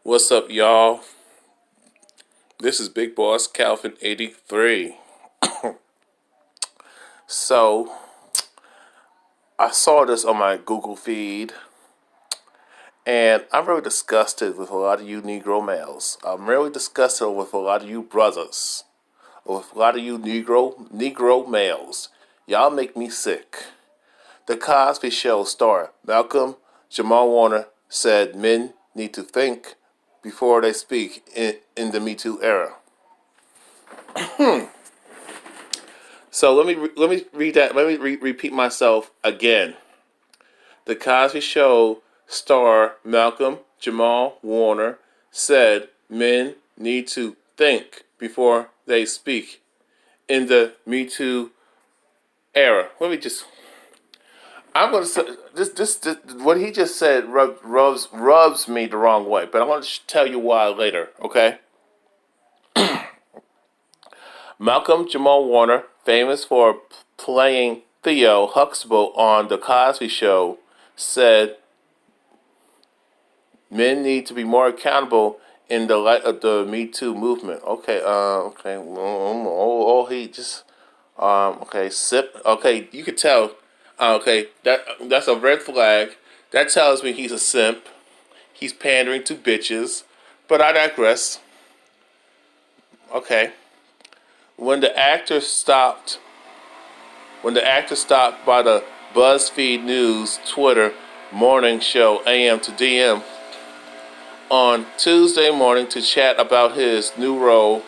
What's up, y'all? This is Big Boss Calvin 83. So, I saw this on my Google feed, and I'm really disgusted with a lot of you Negro males. I'm really disgusted with a lot of you brothers, with a lot of you Negro males. Y'all make me sick. The Cosby Show star Malcolm-Jamal Warner said men need to think before they speak in the Me Too era. So let me read that. Let me repeat myself again. The Cosby Show star Malcolm-Jamal Warner said men need to think before they speak in the Me Too era. Let me just. I'm going to say this. What he just said rubs me the wrong way, but I'm going to tell you why later. Okay. Malcolm-Jamal Warner, famous for playing Theo Huxtable on The Cosby Show, said men need to be more accountable in the light of the Me Too movement. Okay. He just, okay, sip. Okay, you could tell. Okay, that's a red flag. That tells me he's a simp. He's pandering to bitches. But I digress. Okay. When the actor stopped by the BuzzFeed News Twitter morning show AM to DM on Tuesday morning to chat about his new role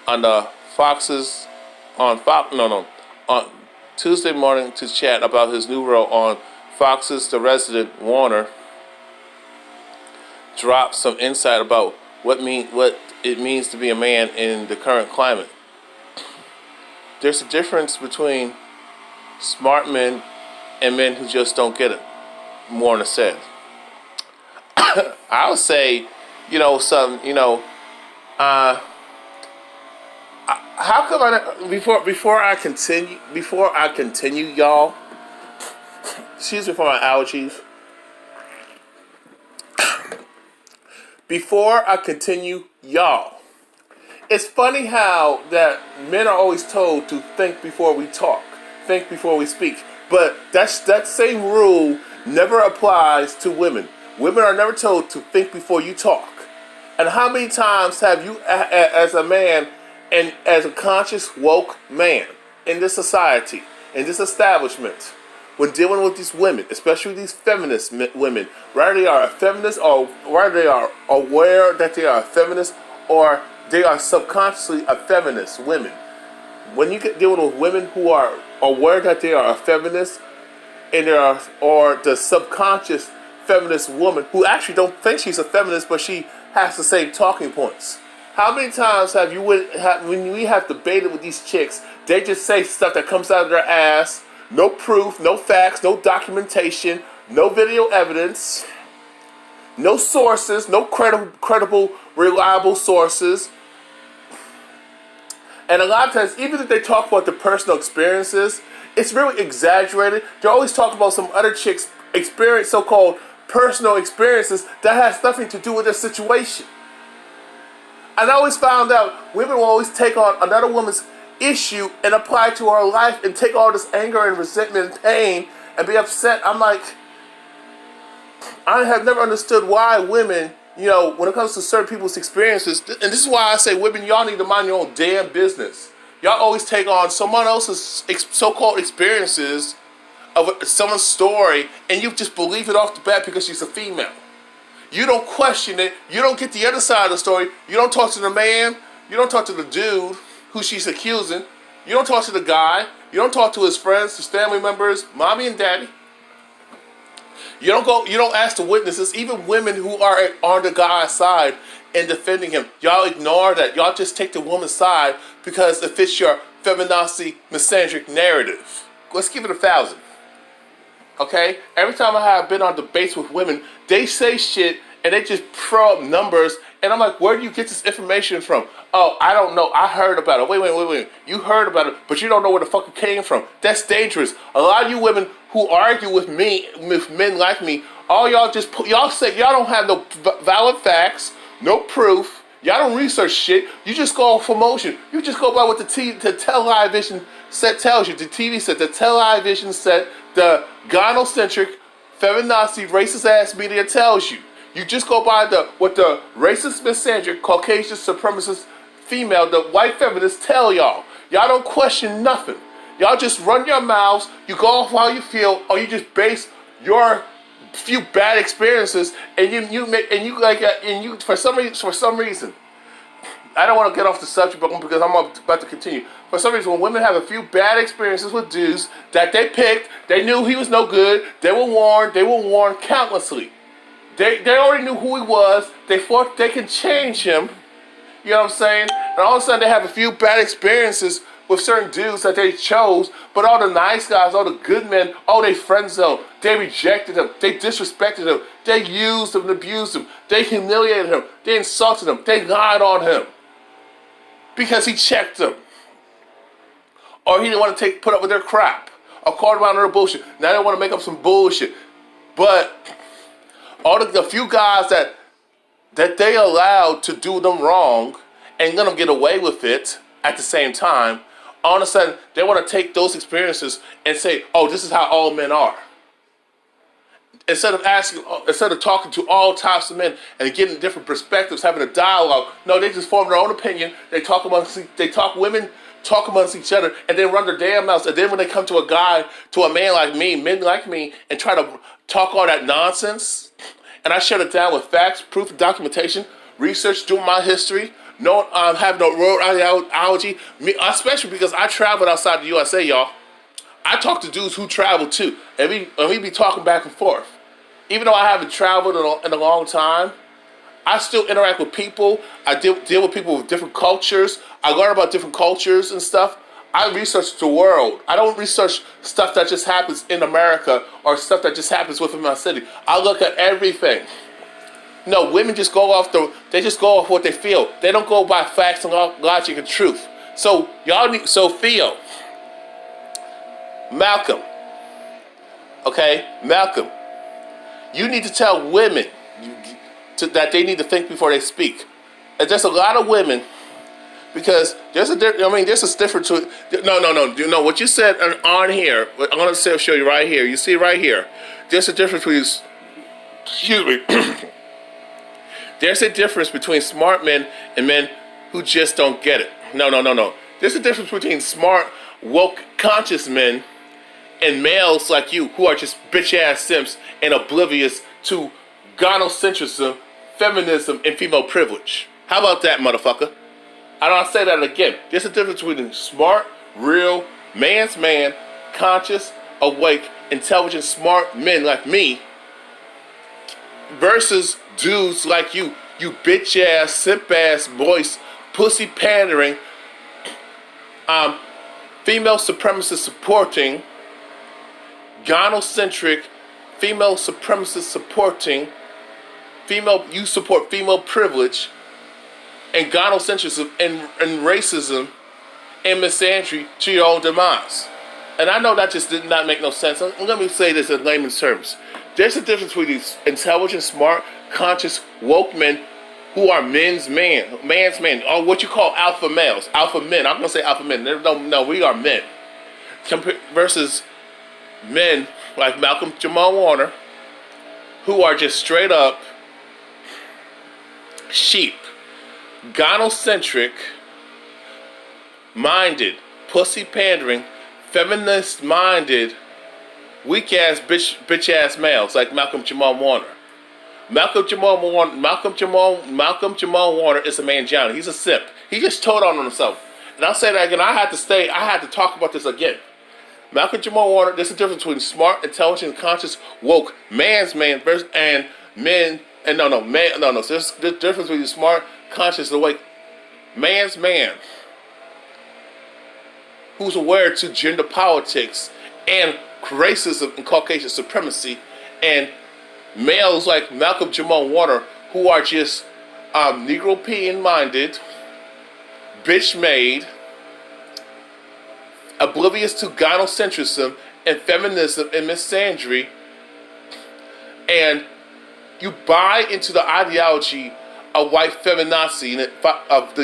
on the Fox's on Fox on Tuesday morning to chat about his new role on Fox's The Resident, Warner dropped some insight about what it means to be a man in the current climate. There's a difference between smart men and men who just don't get it, Warner said. I would say, how come before I continue, y'all, excuse me for my allergies. Before I continue, y'all, it's funny how that men are always told to think before we talk, think before we speak. But that same rule never applies to women. Women are never told to think before you talk. And how many times have you, as a man and as a conscious, woke man in this society, in this establishment, when dealing with these women, especially these feminist women, whether they are a feminist or whether they are aware that they are a feminist or they are subconsciously a feminist women. When you get dealing with women who are aware that they are a feminist, or the subconscious feminist woman who actually don't think she's a feminist, but she has the same talking points. How many times have you when we have debated with these chicks, they just say stuff that comes out of their ass, no proof, no facts, no documentation, no video evidence, no sources, no credible, reliable sources. And a lot of times, even if they talk about their personal experiences, it's really exaggerated. They're always talking about some other chick's experience, so-called personal experiences that has nothing to do with their situation. And I always found out women will always take on another woman's issue and apply it to her life and take all this anger and resentment and pain and be upset. I'm like, I have never understood why women, when it comes to certain people's experiences, and this is why I say women, y'all need to mind your own damn business. Y'all always take on someone else's so-called experiences of someone's story, and you just believe it off the bat because she's a female. You don't question it. You don't get the other side of the story. You don't talk to the man. You don't talk to the dude who she's accusing. You don't talk to the guy. You don't talk to his friends, his family members, mommy and daddy. You don't ask the witnesses, even women who are on the guy's side and defending him. Y'all ignore that. Y'all just take the woman's side because it fits your feminazi misandric narrative. Let's give it 1,000. Okay? Every time I have been on debates with women, they say shit and they just throw up numbers, and I'm like, where do you get this information from? Oh, I don't know. I heard about it. Wait. You heard about it, but you don't know where the fuck it came from. That's dangerous. A lot of you women who argue with me, with men like me, all y'all say y'all don't have no valid facts, no proof. Y'all don't research shit. You just go off emotion. You just go by what the television set tells you. The TV set, the television set, the gynocentric, feminazi, racist ass media tells you. You just go by what the racist, misandric, Caucasian, supremacist, female, the white feminists tell y'all. Y'all don't question nothing. Y'all just run your mouths. You go off how you feel, or you just base your few bad experiences, and you for some reason. I don't want to get off the subject, but because I'm about to continue. For some reason, when women have a few bad experiences with dudes that they picked, they knew he was no good. They were warned. They were warned countlessly. They already knew who he was. They thought they can change him. You know what I'm saying? And all of a sudden, they have a few bad experiences with certain dudes that they chose, but all the nice guys, all the good men, they friend zoned. They rejected him. They disrespected him. They used him and abused him. They humiliated him. They insulted him. They lied on him because he checked them, or he didn't want to put up with their crap, or called them out on their bullshit. Now they want to make up some bullshit. But all the few guys that they allowed to do them wrong and let them get away with it at the same time, all of a sudden they want to take those experiences and say, "Oh, this is how all men are." Instead of talking to all types of men and getting different perspectives, having a dialogue, no, they just form their own opinion. Women talk amongst each other, and then run their damn mouths. And then when they come to a man like me, men like me, and try to talk all that nonsense, and I shut it down with facts, proof, and documentation, research, doing my history, have no road ideology, especially because I traveled outside the USA, y'all. I talk to dudes who travel too, and we be talking back and forth. Even though I haven't traveled in a long time, I still interact with people. I deal with people with different cultures. I learn about different cultures and stuff. I research the world. I don't research stuff that just happens in America or stuff that just happens within my city. I look at everything. No, women just go off what they feel. They don't go by facts and logic and truth. So Theo, Malcolm, you need to tell women that they need to think before they speak. And there's a lot of women, because there's a difference to it. No, what you said on here, I'm going to show you right here. You see right here, there's a difference between, there's a difference between smart men and men who just don't get it. No. There's a difference between smart, woke, conscious men and males like you who are just bitch-ass simps and oblivious to gynocentrism, feminism, and female privilege. How about that, motherfucker? I don't say that again. There's a difference between smart, real, man's man, conscious, awake, intelligent, smart men like me versus dudes like you bitch-ass, simp-ass, boys, pussy pandering, female supremacist supporting, gynocentric, female supremacist supporting, you support female privilege and gynocentrism and racism and misandry to your own demise. And I know that just did not make no sense. Let me say this in layman's terms. There's a difference between these intelligent, smart, conscious, woke men who are man's men, or what you call alpha males, alpha men. I'm going to say alpha men. No, we are men. Versus men like Malcolm-Jamal Warner, who are just straight up sheep, gynocentric, minded, pussy pandering, feminist minded, weak ass bitch ass males like Malcolm-Jamal Warner. Malcolm-Jamal Warner is a mangina. He's a simp. He just told on himself. And I'll say that again. I had to talk about this again. Malcolm-Jamal Warner, there's a difference between smart, intelligent, conscious, woke, man's man versus and men. And no. So there's the difference between smart, conscious, and awake, man's man, who's aware to gender politics and racism and Caucasian supremacy, and males like Malcolm-Jamal Warner, who are just Negro-pean minded, bitch-made, oblivious to gynocentrism and feminism and misandry, and you buy into the ideology a white feminazi of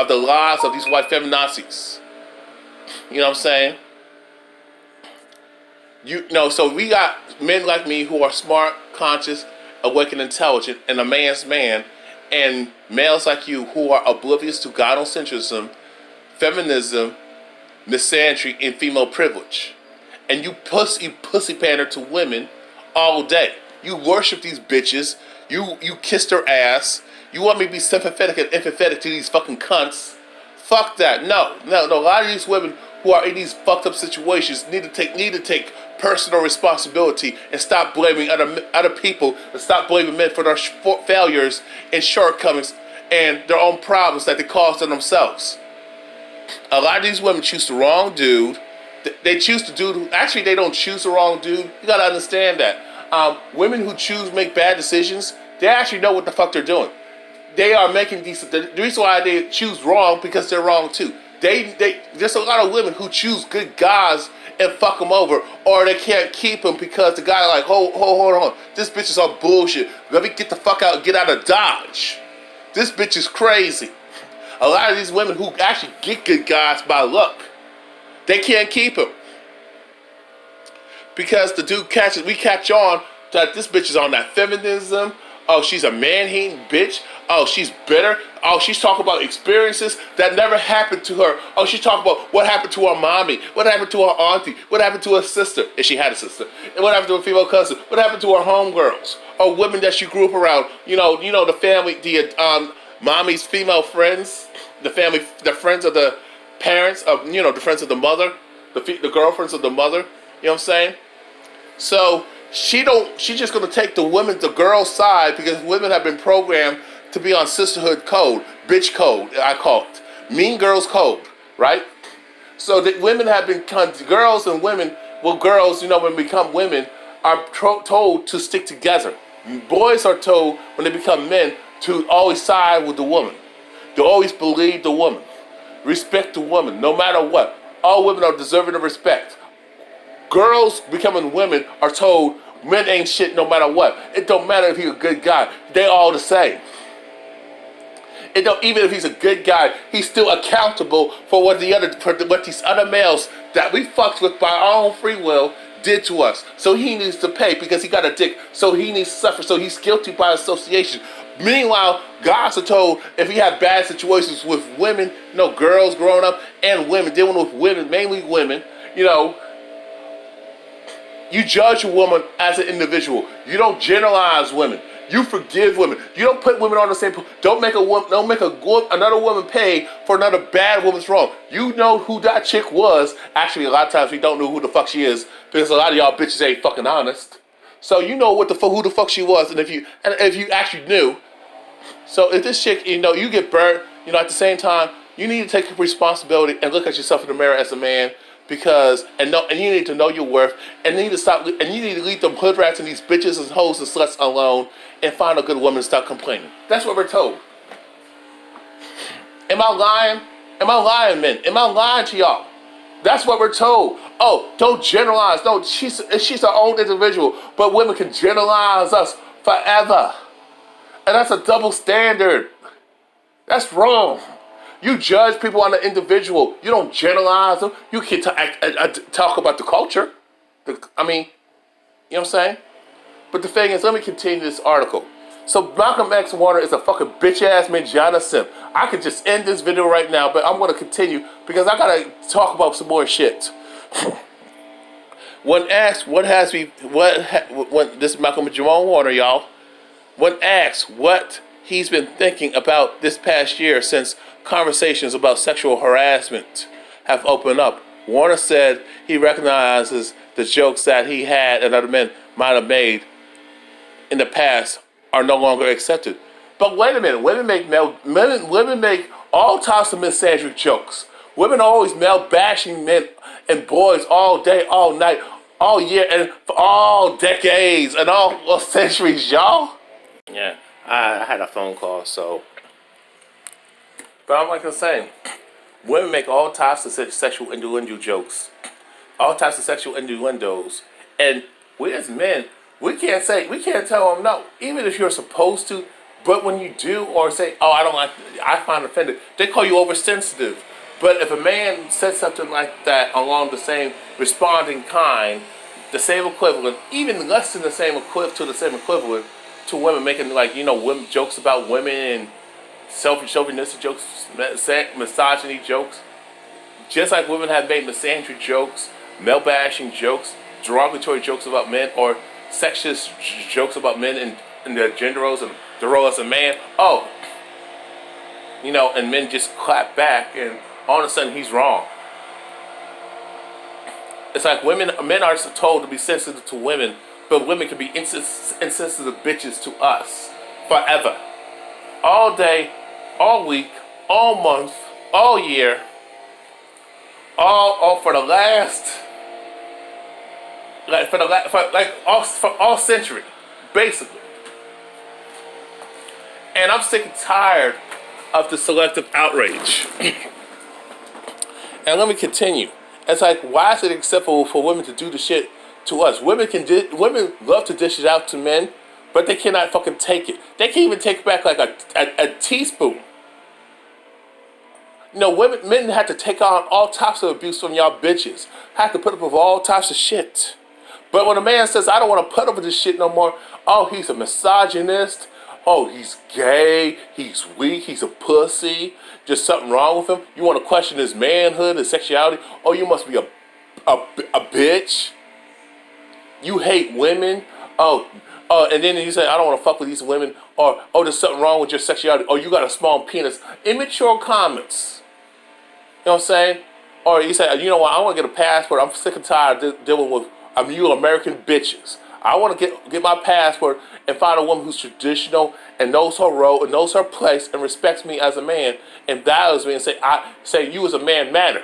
the lies of these white feminazis. You know what I'm saying? You know, so we got men like me who are smart, conscious, awake, and intelligent, and a man's man, and males like you who are oblivious to gynocentrism, feminism, misandry, and female privilege. And you pussy pander to women all day. You worship these bitches. You kiss their ass. You want me to be sympathetic and empathetic to these fucking cunts. Fuck that. No. A lot of these women who are in these fucked up situations need to take personal responsibility and stop blaming other people and stop blaming men for their failures and shortcomings and their own problems that they caused on themselves. A lot of these women choose the wrong dude. They choose the dude who, actually they don't choose the wrong dude. You gotta understand that. Women who make bad decisions, they actually know what the fuck they're doing. They are making these, the reason why they choose wrong, because they're wrong too. There's a lot of women who choose good guys and fuck them over, or they can't keep them because the guy like, hold on, this bitch is on bullshit. Let me get the fuck out, get out of Dodge. This bitch is crazy. A lot of these women who actually get good guys by luck, they can't keep him. Because the dude we catch on that this bitch is on that feminism. Oh, she's a man-hating bitch. Oh, she's bitter. Oh, she's talking about experiences that never happened to her. Oh, she's talking about what happened to her mommy, what happened to her auntie, what happened to her sister, if she had a sister, and what happened to her female cousin, what happened to her homegirls, or women that she grew up around. You know the family, the mommy's female friends, the friends of the parents of, the friends of the mother, the girlfriends of the mother. You know what I'm saying? So she's just gonna take the girl's side, because women have been programmed to be on sisterhood code, bitch code, I call it, mean girls code, right? So that women have been, girls and women, girls, when they become women, are told to stick together. Boys are told when they become men to always side with the woman, to always believe the woman, respect the woman, no matter what. All women are deserving of respect. Girls becoming women are told men ain't shit no matter what. It don't matter if he's a good guy. They all the same. Even if he's a good guy, he's still accountable for what these other males that we fucked with by our own free will did to us. So he needs to pay because he got a dick. So he needs to suffer. So he's guilty by association. Meanwhile, guys are told if he had bad situations with women, girls growing up and women, dealing with women, mainly women, you judge a woman as an individual. You don't generalize women. You forgive women. You don't put women on the same. Don't make another woman pay for another bad woman's wrong. You know who that chick was. Actually, a lot of times we don't know who the fuck she is because a lot of y'all bitches ain't fucking honest. So you know who the fuck she was, and if you actually knew. So if this chick, you get burnt, at the same time, you need to take responsibility and look at yourself in the mirror as a man. And you need to know your worth, and you need to stop, and you need to leave them hood rats and these bitches and hoes and sluts alone, and find a good woman and stop complaining. That's what we're told. Am I lying? Am I lying, men? Am I lying to y'all? That's what we're told. Oh, don't generalize. No, she's her own individual, but women can generalize us forever, and that's a double standard. That's wrong. You judge people on the individual. You don't generalize them. You can talk about the culture. You know what I'm saying? But the thing is, let me continue this article. So Malcolm X Warner is a fucking bitch-ass Manjana simp. I could just end this video right now, but I'm going to continue because I got to talk about some more shit. When asked this Malcolm-Jamal Warner, y'all, when asked what he's been thinking about this past year since conversations about sexual harassment have opened up, Warner said he recognizes the jokes that he had and other men might have made in the past are no longer accepted. But wait a minute, women make all types of misandric jokes. Women are always male bashing men and boys all day, all night, all year, and for all decades and all centuries, y'all. Yeah, I had a phone call, so. But I'm like I'm saying, women make all types of sexual innuendo jokes, all types of sexual innuendos, and we as men, we can't tell them no. Even if you're supposed to, But when you do, or say, oh, I don't like, I find offended, they call you oversensitive. But if a man says something like that along the same responding kind, the same equivalent, even less than the same equivalent to women making like, women jokes about women and chauvinistic jokes, misogyny jokes, just like women have made misandry jokes, male bashing jokes, derogatory jokes about men, or sexist jokes about men and their gender roles and the role as a man. Oh, and men just clap back, and all of a sudden he's wrong. It's like men are told to be sensitive to women, but women can be insensitive bitches to us forever, all day, all week, all month, all year, all for the last, for all century, basically. And I'm sick and tired of the selective outrage. And let me continue. It's like, why is it acceptable for women to do the shit to us? Women love to dish it out to men, but they cannot fucking take it. They can't even take back like a teaspoon. Men have to take on all types of abuse from y'all bitches. Have to put up with all types of shit. But when a man says, I don't want to put up with this shit no more, oh, he's a misogynist. Oh, he's gay, he's weak, he's a pussy, just something wrong with him. You want to question his manhood, his sexuality? Oh, you must be a bitch. You hate women. And then you say, I don't want to fuck with these women. Or, oh, there's something wrong with your sexuality. Or you got a small penis. Immature comments. You know what I'm saying? Or you say, you know what, I want to get a passport. I'm sick and tired of dealing with you American bitches. I want to get my passport and find a woman who's traditional and knows her role and knows her place and respects me as a man and values me and say you as a man matter.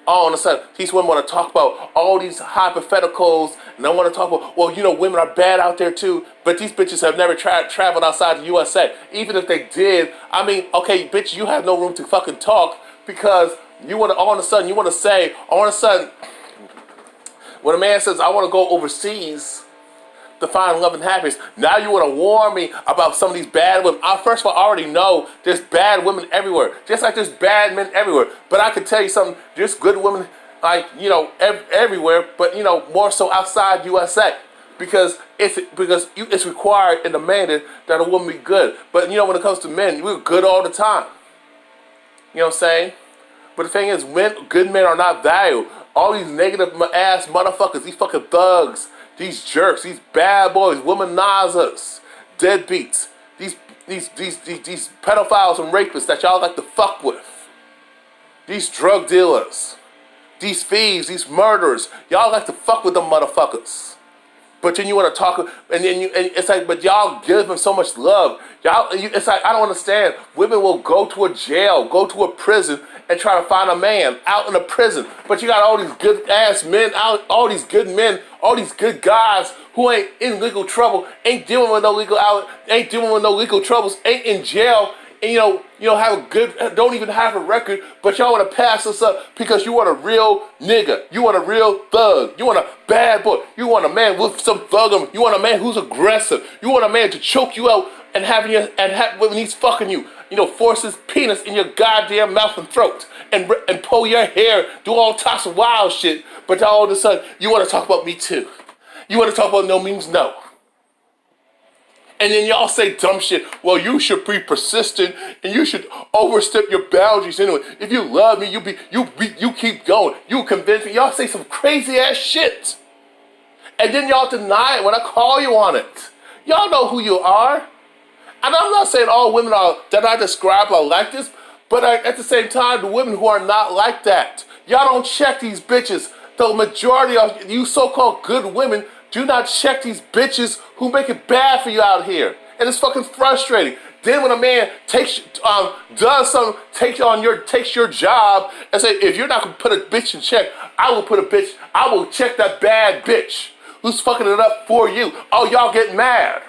All of a sudden, these women want to talk about all these hypotheticals, and they want to talk about, well, women are bad out there too, but these bitches have never traveled outside the USA. Even if they did, I mean, okay, bitch, you have no room to fucking talk because you want to, all of a sudden, when a man says, I want to go overseas to find love and happiness, now you want to warn me about some of these bad women. First of all, I already know there's bad women everywhere, just like there's bad men everywhere. But I can tell you something, there's good women, everywhere, but, more so outside USA. Because it's required and demanded that a woman be good. But, when it comes to men, we're good all the time. You know what I'm saying? But the thing is, good men are not valued. All these negative ass motherfuckers, these fucking thugs, these jerks, these bad boys, womanizers, deadbeats, these pedophiles and rapists that y'all like to fuck with, these drug dealers, these thieves, these murderers, y'all like to fuck with them motherfuckers. But then you want to talk, and it's like, but y'all give them so much love. It's like, I don't understand. Women will go to a jail, go to a prison, and try to find a man out in a prison. But you got all these good ass men out, all these good men, all these good guys who ain't in legal trouble, ain't dealing with no legal troubles, ain't in jail, and don't even have a record, but y'all want to pass us up because you want a real nigga, you want a real thug, you want a bad boy, you want a man with some thugum, you want a man who's aggressive, you want a man to choke you out and when he's fucking you, force his penis in your goddamn mouth and throat and pull your hair, do all types of wild shit, but all of a sudden you want to talk about me too. You want to talk about no means no. And then y'all say dumb shit. Well, you should be persistent and you should overstep your boundaries anyway. If you love me, you keep going. You convince me. Y'all say some crazy ass shit. And then y'all deny it when I call you on it. Y'all know who you are. And I'm not saying all women that I describe are like this, but at the same time, the women who are not like that, y'all don't check these bitches. The majority of you so-called good women do not check these bitches who make it bad for you out here. And it's fucking frustrating. Then when a man takes your job and say, if you're not gonna put a bitch in check, I will check that bad bitch who's fucking it up for you. Oh, y'all get mad.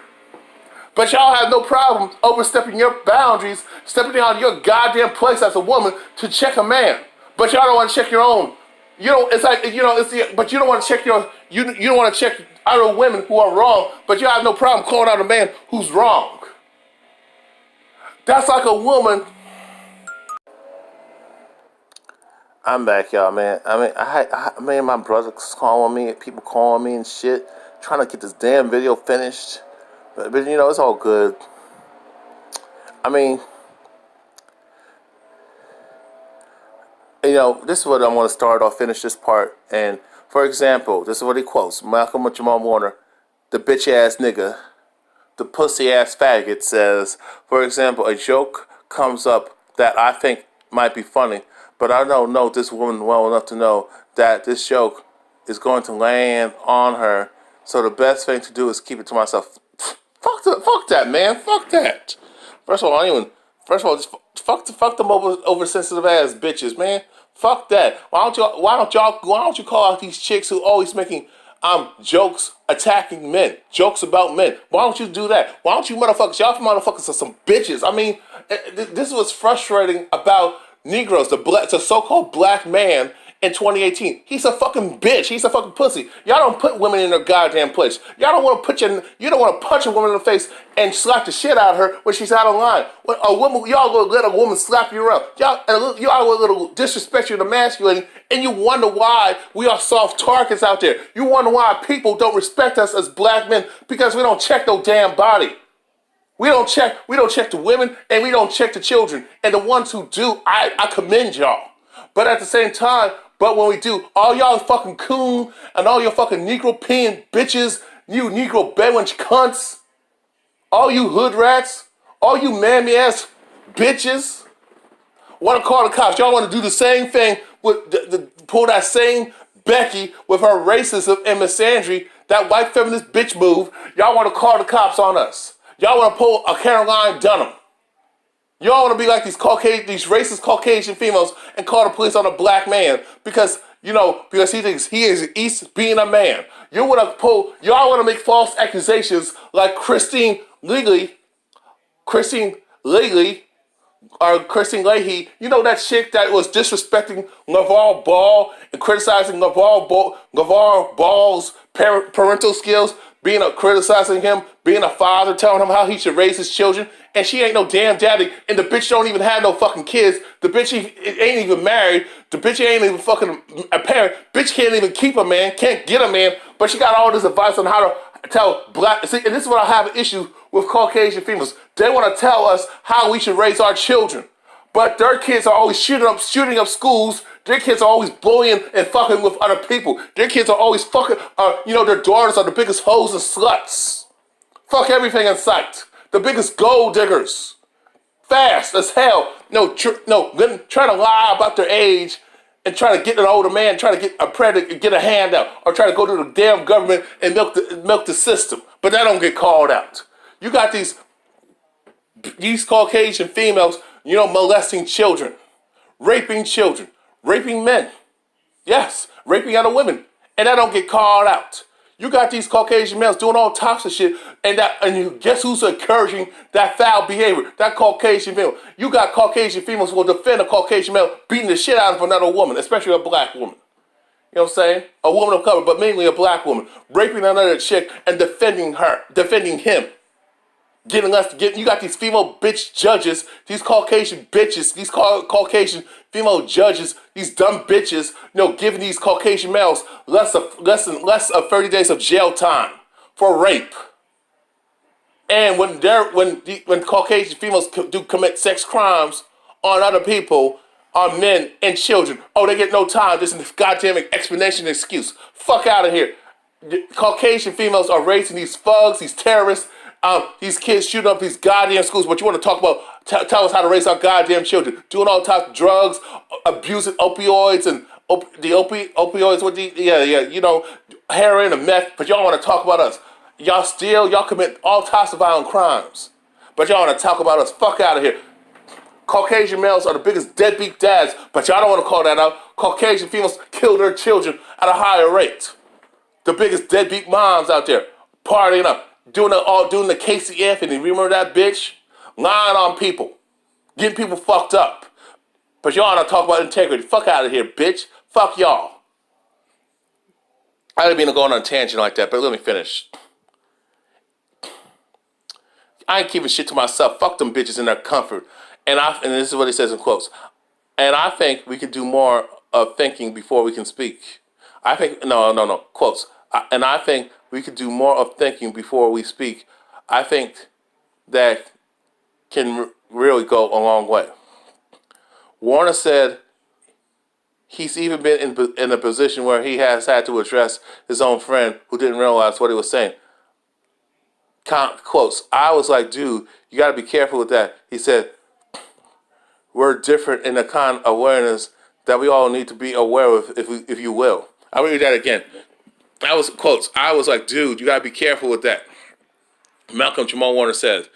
But y'all have no problem overstepping your boundaries, stepping out of your goddamn place as a woman to check a man. But y'all don't want to check your own. But you don't want to check you don't want to check other women who are wrong, but you have no problem calling out a man who's wrong. That's like a woman. I'm back, y'all, man. Man, my brother's calling me, people calling me and shit, trying to get this damn video finished. But you know, it's all good. I mean, you know, this is what I want to start off, finish this part. And for example, this is what he quotes: Malcolm-Jamal, the bitch ass nigga, the pussy ass faggot says, for example, a joke comes up that I think might be funny, but I don't know this woman well enough to know that this joke is going to land on her. So the best thing to do is keep it to myself. Fuck that, man. Fuck that. First of all, just fuck them oversensitive ass bitches, man. Fuck that. Why don't you call out these chicks who always making jokes attacking men, jokes about men? Why don't you do that? Why don't you y'all motherfuckers are some bitches. I mean, this was frustrating about Negroes, the so-called black man in 2018. He's a fucking bitch. He's a fucking pussy. Y'all don't put women in their goddamn place. Y'all don't want to you don't want to punch a woman in the face and slap the shit out of her when she's out of line. When a woman, y'all gonna let a woman slap you around. Y'all gonna disrespect you and emasculating, and you wonder why we are soft targets out there. You wonder why people don't respect us as black men because we don't check no damn body. We don't check the women and we don't check the children. And the ones who do, I commend y'all. But at the same time, when we do, all y'all fucking coon and all your fucking Negro peeing bitches, you Negro bedouin cunts, all you hood rats, all you mammy ass bitches, want to call the cops. Y'all want to do the same thing with pull that same Becky with her racism and misandry, that white feminist bitch move. Y'all want to call the cops on us. Y'all want to pull a Caroline Dunham. Y'all want to be like these racist Caucasian females and call the police on a black man because he thinks he's being a man. Y'all want to make false accusations like Christine Leahy, or Christine Leahy. You know that chick that was disrespecting LeVar Ball and criticizing LeVar Ball's parental skills, criticizing him, being a father, telling him how he should raise his children, and she ain't no damn daddy, and the bitch don't even have no fucking kids. The bitch ain't even married. The bitch ain't even fucking a parent. Bitch can't even keep a man, can't get a man, but she got all this advice on how to tell black. See, and this is what I have an issue with Caucasian females. They want to tell us how we should raise our children, but their kids are always shooting up schools. Their kids are always blowing and fucking with other people. Their kids are always fucking, their daughters are the biggest hoes and sluts. Fuck everything in sight. The biggest gold diggers. Fast as hell. Trying to lie about their age and try to get an older man, try to get a predator, get a handout, or try to go to the damn government and milk the system. But that don't get called out. You got these Caucasian females, molesting children, raping men. Yes, raping other women. And that don't get called out. You got these Caucasian males doing all types of shit, and you guess who's encouraging that foul behavior? That Caucasian female. You got Caucasian females who will defend a Caucasian male beating the shit out of another woman, especially a black woman. You know what I'm saying? A woman of color, but mainly a black woman, raping another chick and defending him. You got these female bitch judges, these Caucasian bitches, these Caucasian female judges, these dumb bitches, giving these Caucasian males less of 30 days of jail time for rape. And when Caucasian females do commit sex crimes on other people, on men and children, they get no time. This is a goddamn explanation excuse. Fuck out of here. Caucasian females are raising these thugs, these terrorists, these kids shooting up these goddamn schools. But you want to talk about, tell us how to raise our goddamn children. Doing all types of drugs, abusing opioids and opioids, heroin and meth. But y'all want to talk about us. Y'all commit all types of violent crimes. But y'all want to talk about us. Fuck out of here. Caucasian males are the biggest deadbeat dads, but y'all don't want to call that out. Caucasian females kill their children at a higher rate. The biggest deadbeat moms out there, partying up, doing the Casey Anthony. Remember that bitch? Lying on people, getting people fucked up. But y'all want to talk about integrity. Fuck out of here, bitch. Fuck y'all. I didn't mean to go on a tangent like that, but let me finish. I ain't keeping shit to myself. Fuck them bitches in their comfort. And this is what he says in quotes. And I think we could do more of thinking before we can speak. I think no quotes. And I think we could do more of thinking before we speak. I think that can really go a long way. Warner said he's even been in a position where he has had to address his own friend who didn't realize what he was saying. Quotes, I was like, dude, you got to be careful with that. He said, we're different in the kind of awareness that we all need to be aware of, if you will. I'll read that again. That was quotes. I was like, dude, you got to be careful with that. Malcolm-Jamal Warner says,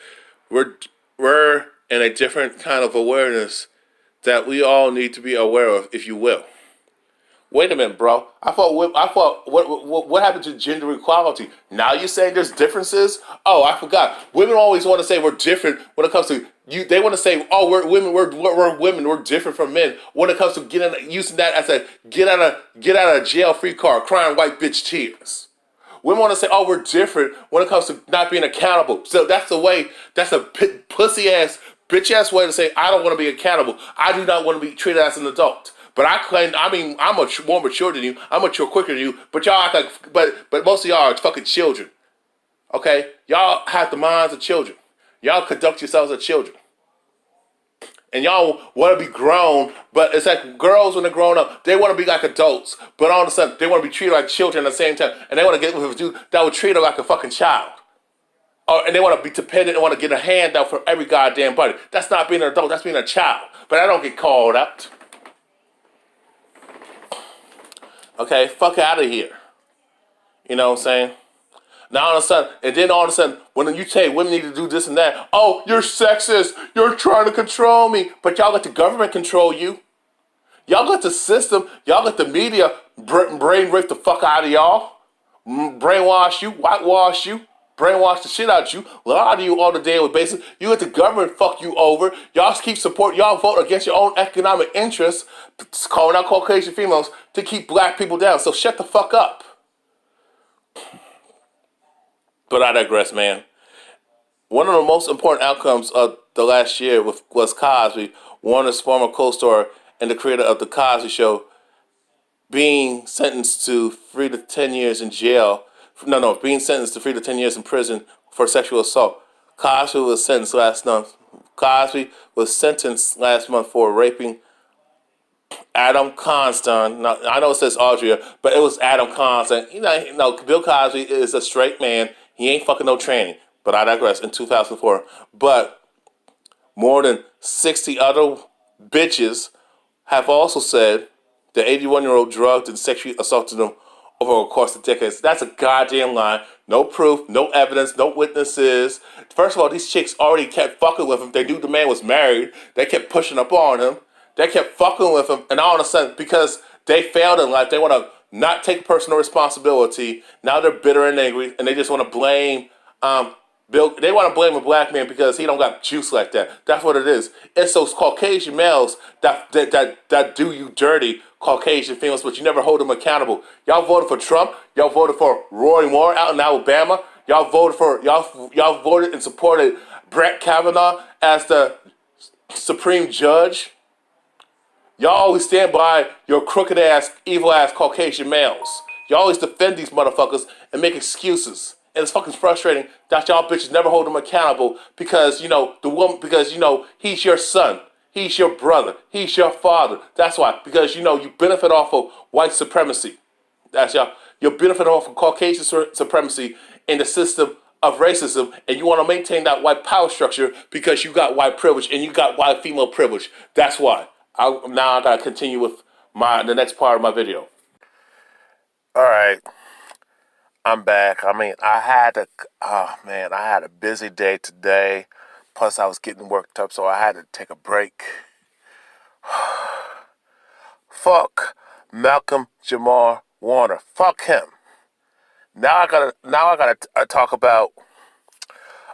we're in a different kind of awareness that we all need to be aware of, if you will. Wait a minute, bro. I thought what happened to gender equality? Now you're saying there's differences? Oh, I forgot. Women always want to say we're different when it comes to you. They want to say, oh, we're women. We're women. We're different from men. When it comes to using that as a get out of jail free card, crying white bitch tears. Women want to say, oh, we're different when it comes to not being accountable. So that's the way. That's a pussy ass bitch ass way to say I don't want to be accountable. I do not want to be treated as an adult. But I'm more mature than you. I'm mature quicker than you. But y'all act like, but most of y'all are fucking children. Okay? Y'all have the minds of children. Y'all conduct yourselves as children. And y'all want to be grown, but it's like girls when they're grown up, they want to be like adults. But all of a sudden, they want to be treated like children at the same time. And they want to get with a dude that would treat her like a fucking child. And they want to be dependent and want to get a handout for every goddamn body. That's not being an adult. That's being a child. But I don't get called out. Okay, fuck out of here. You know what I'm saying? Now all of a sudden, when you say women need to do this and that, oh, you're sexist, you're trying to control me. But y'all let the government control you. Y'all let the system, y'all let the media brain rape the fuck out of y'all. Brainwash you, whitewash you, brainwash the shit out of you, lie to you on a daily basis. You let the government fuck you over. Y'all keep support. Y'all vote against your own economic interests, calling out Caucasian females to keep black people down. So shut the fuck up. But I digress, man. One of the most important outcomes of the last year was Cosby, Warner's former co-star and the creator of The Cosby Show, being sentenced to 3 to 10 years in jail. Being sentenced to 3 to 10 years in prison for sexual assault. Cosby was sentenced last month for raping Adam Constantine. Now, I know it says Audrey, but it was Adam Constantine. You know, Bill Cosby is a straight man. He ain't fucking no tranny. But I digress. In 2004. But more than 60 other bitches have also said the 81-year-old drugged and sexually assaulted them over the course of decades. That's a goddamn lie. No proof, no evidence, no witnesses. First of all, these chicks already kept fucking with him. They knew the man was married. They kept pushing up on him. They kept fucking with him. And all of a sudden, because they failed in life, they want to not take personal responsibility. Now they're bitter and angry, and they just want to blame Bill. They want to blame a black man because he don't got juice like that. That's what it is. It's those Caucasian males that do you dirty, Caucasian females, but you never hold them accountable. Y'all voted for Trump. Y'all voted for Roy Moore out in Alabama. Y'all voted and supported Brett Kavanaugh as the Supreme Judge. Y'all always stand by your crooked ass, evil ass Caucasian males. Y'all always defend these motherfuckers and make excuses. And it's fucking frustrating that y'all bitches never hold them accountable because, he's your son. He's your brother. He's your father. That's why. Because, you benefit off of white supremacy. That's y'all. You benefit off of Caucasian supremacy in the system of racism, and you want to maintain that white power structure because you got white privilege and you got white female privilege. That's why. Now I gotta continue with the next part of my video. All right, I'm back. I had a busy day today. Plus, I was getting worked up, so I had to take a break. Fuck Malcolm-Jamal Warner. Fuck him. Now I gotta talk about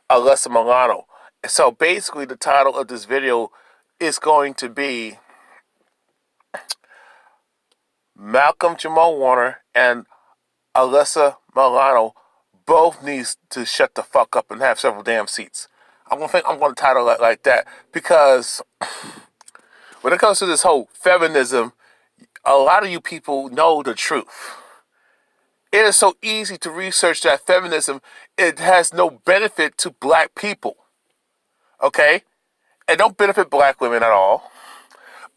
Alyssa Milano. So basically, the title of this video is going to be Malcolm-Jamal Warner and Alyssa Milano both needs to shut the fuck up and have several damn seats. I'm gonna title it like that because when it comes to this whole feminism, a lot of you people know the truth. It is so easy to research that feminism, it has no benefit to black people. Okay? It don't benefit black women at all.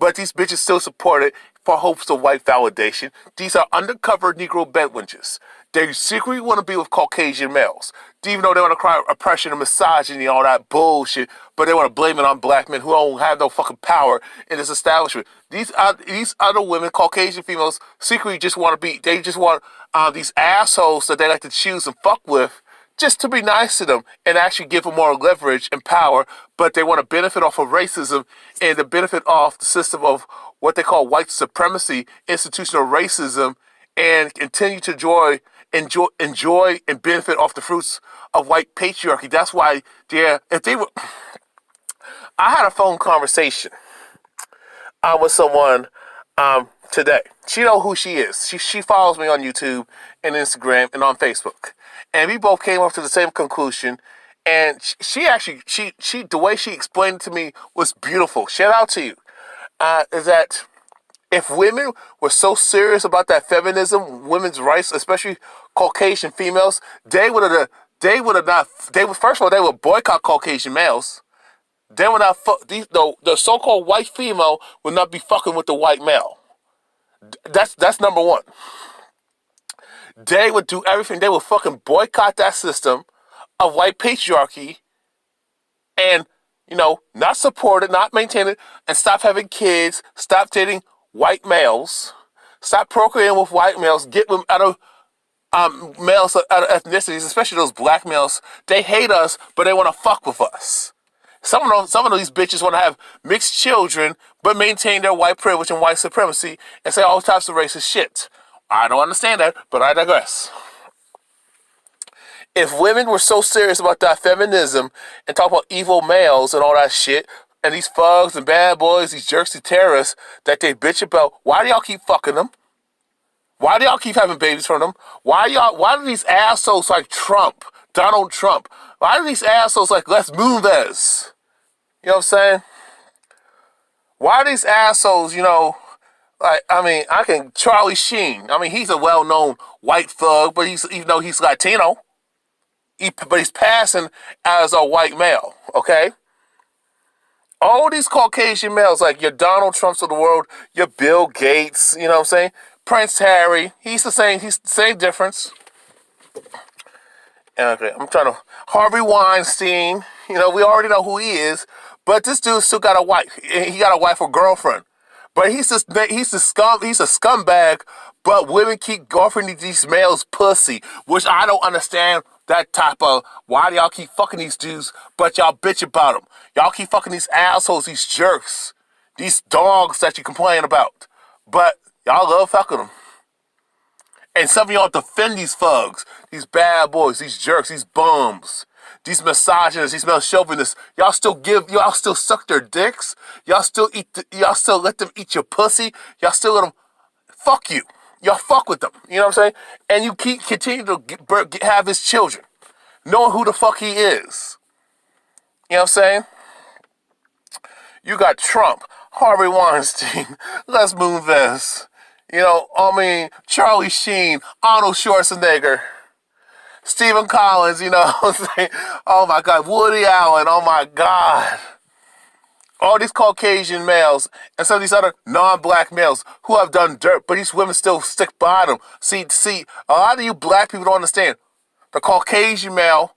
But these bitches still support it for hopes of white validation. These are undercover Negro bedwenches. They secretly want to be with Caucasian males. Even though they want to cry oppression and misogyny and all that bullshit, but they want to blame it on black men who don't have no fucking power in this establishment. These other women, Caucasian females, secretly just want to be, they just want these assholes that they like to choose and fuck with just to be nice to them and actually give them more leverage and power, but they want to benefit off of racism and to benefit off the system of what they call white supremacy, institutional racism, and continue to enjoy and benefit off the fruits of white patriarchy. That's why if they were, I had a phone conversation with someone today. She know who she is. She follows me on YouTube and Instagram and on Facebook. And we both came up to the same conclusion. And she actually, the way she explained it to me was beautiful. Shout out to you. Is that if women were so serious about that feminism, women's rights, especially Caucasian females, they would first of all, they would boycott Caucasian males. They would not the so-called white female would not be fucking with the white male. That's number one. They would do everything. They would fucking boycott that system of white patriarchy and, not support it, not maintain it, and stop having kids, stop dating white males, stop procreating with white males, get them out of males, out of ethnicities, especially those black males. They hate us, but they want to fuck with us. Some of these bitches want to have mixed children, but maintain their white privilege and white supremacy and say all types of racist shit. I don't understand that, but I digress. If women were so serious about that feminism and talk about evil males and all that shit, and these thugs and bad boys, these jerks, these terrorists that they bitch about, why do y'all keep fucking them? Why do y'all keep having babies from them? Why do these assholes like Trump, Donald Trump, why do these assholes like Les Moonves? You know what I'm saying? Why are these assholes, Charlie Sheen. He's a well-known white thug, but even though he's Latino, but he's passing as a white male, okay? All these Caucasian males, like your Donald Trumps of the world, your Bill Gates, you know what I'm saying? Prince Harry, he's the same difference. Okay, Harvey Weinstein, we already know who he is, but this dude still got a wife. He got a wife or girlfriend. But he's a scumbag, but women keep offering these males pussy, which I don't understand that type of, why do y'all keep fucking these dudes, but y'all bitch about them. Y'all keep fucking these assholes, these jerks, these dogs that you complain about, but y'all love fucking them. And some of y'all defend these thugs, these bad boys, these jerks, these bums, these misogynists, these male chauvinists. Y'all still suck their dicks. Y'all still let them eat your pussy. Y'all still let them fuck you. Y'all fuck with them. You know what I'm saying? And you continue to have his children, knowing who the fuck he is. You know what I'm saying? You got Trump, Harvey Weinstein, Les Moonves. Charlie Sheen, Arnold Schwarzenegger, Stephen Collins, oh my God, Woody Allen, oh my God. All these Caucasian males and some of these other non-black males who have done dirt, but these women still stick by them. See, a lot of you black people don't understand. The Caucasian male,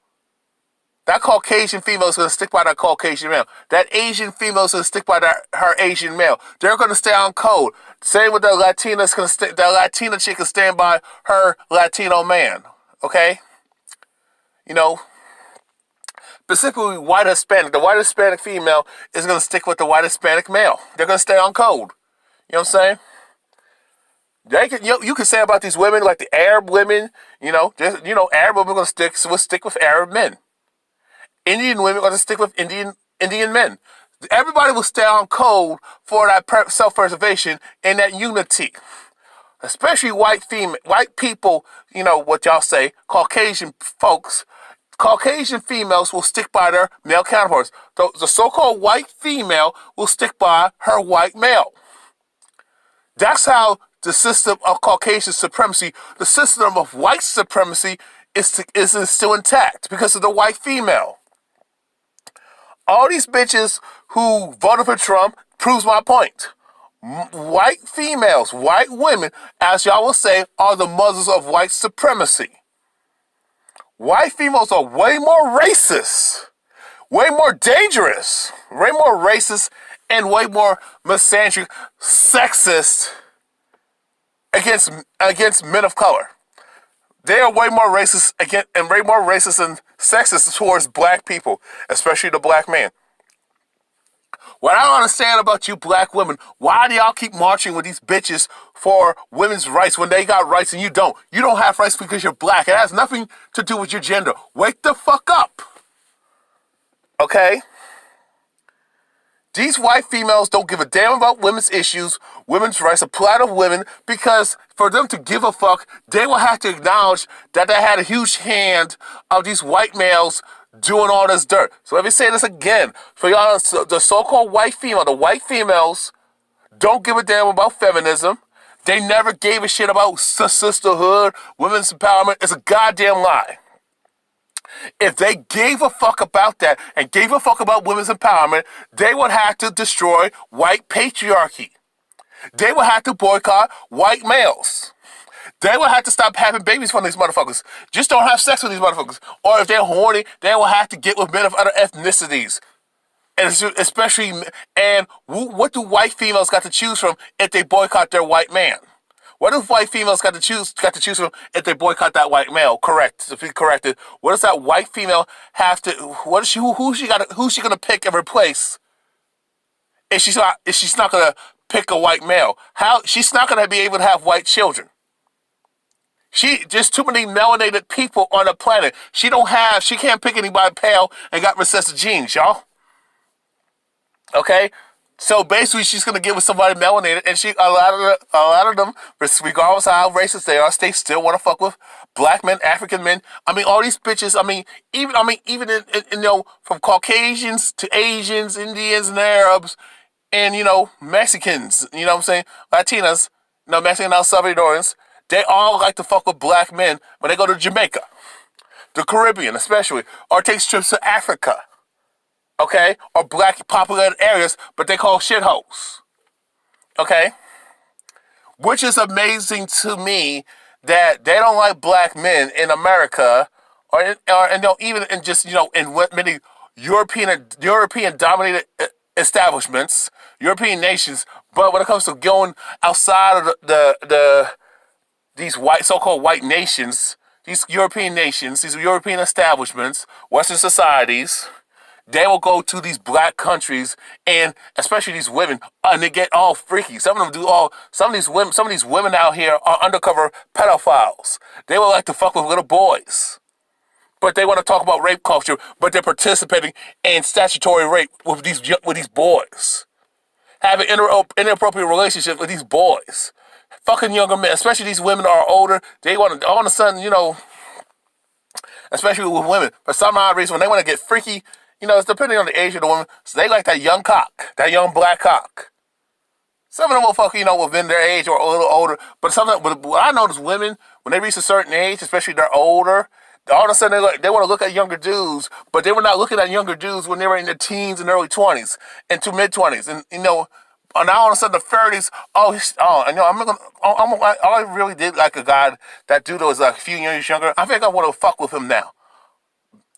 that Caucasian female is going to stick by that Caucasian male. That Asian female is going to stick by her Asian male. They're going to stay on code. Same with the Latina. The Latina chick can stand by her Latino man. Okay? Specifically white Hispanic. The white Hispanic female is going to stick with the white Hispanic male. They're going to stay on code. You know what I'm saying? You can say about these women, like the Arab women, Arab women are going to stick with Arab men. Indian women are going to stick with Indian men. Everybody will stay on code for that self-preservation and that unity. Especially white people, what y'all say, Caucasian folks, Caucasian females will stick by their male counterparts. The so-called white female will stick by her white male. That's how the system of Caucasian supremacy, the system of white supremacy, is still intact because of the white female. All these bitches who voted for Trump proves my point. White females, white women, as y'all will say, are the mothers of white supremacy. White females are way more racist, way more dangerous, way more racist, and way more misandric, sexist against men of color. They are way more racist and way more racist and sexist towards black people, especially the black man. What I don't understand about you black women, why do y'all keep marching with these bitches for women's rights when they got rights and you don't? You don't have rights because you're black. It has nothing to do with your gender. Wake the fuck up. Okay? These white females don't give a damn about women's issues, women's rights, the plight of women, because for them to give a fuck, they will have to acknowledge that they had a huge hand of these white males doing all this dirt. So let me say this again. For y'all, the so-called white female, the white females don't give a damn about feminism. They never gave a shit about sisterhood, women's empowerment. It's a goddamn lie. If they gave a fuck about that and gave a fuck about women's empowerment, they would have to destroy white patriarchy. They would have to boycott white males. They will have to stop having babies from these motherfuckers. Just don't have sex with these motherfuckers. Or if they're horny, they will have to get with men of other ethnicities. And especially, and what do white females got to choose from if they boycott their white man? What do white females got to choose from if they boycott that white male? Correct. To be corrected. What does that white female have to? What is she? Who's she gonna pick and replace? If she's not gonna pick a white male, how she's not gonna be able to have white children? Just too many melanated people on the planet. She can't pick anybody pale and got recessive genes, y'all. Okay? So basically she's gonna get with somebody melanated, and a lot of them, regardless of how racist they are, they still wanna fuck with black men, African men. I mean, all these bitches, even in from Caucasians to Asians, Indians and Arabs, and Mexicans, you know what I'm saying? Latinas, Mexican El Salvadorians. They all like to fuck with black men when they go to Jamaica, the Caribbean especially, or take trips to Africa, okay? Or black populated areas, but they call shitholes, okay? Which is amazing to me that they don't like black men in America, or even in just, in many European dominated establishments, European nations, but when it comes to going outside of these so-called white nations, these European nations, these European establishments, Western societies, they will go to these black countries, and especially these women, and they get all freaky. Some of these women out here are undercover pedophiles. They would like to fuck with little boys, but they want to talk about rape culture, but they're participating in statutory rape with these boys, having inappropriate relationships with these boys. Fucking younger men, especially these women are older. They want to, all of a sudden, especially with women, for some odd reason, when they want to get freaky, it's depending on the age of the woman. So they like that young cock, that young black cock. Some of them will fuck, within their age or a little older. But what I notice women, when they reach a certain age, especially they're older, all of a sudden they want to look at younger dudes, but they were not looking at younger dudes when they were in their teens and early 20s and to mid 20s, and now all of a sudden the 30s. I really did like a guy. That dude was like a few years younger. I think I want to fuck with him now,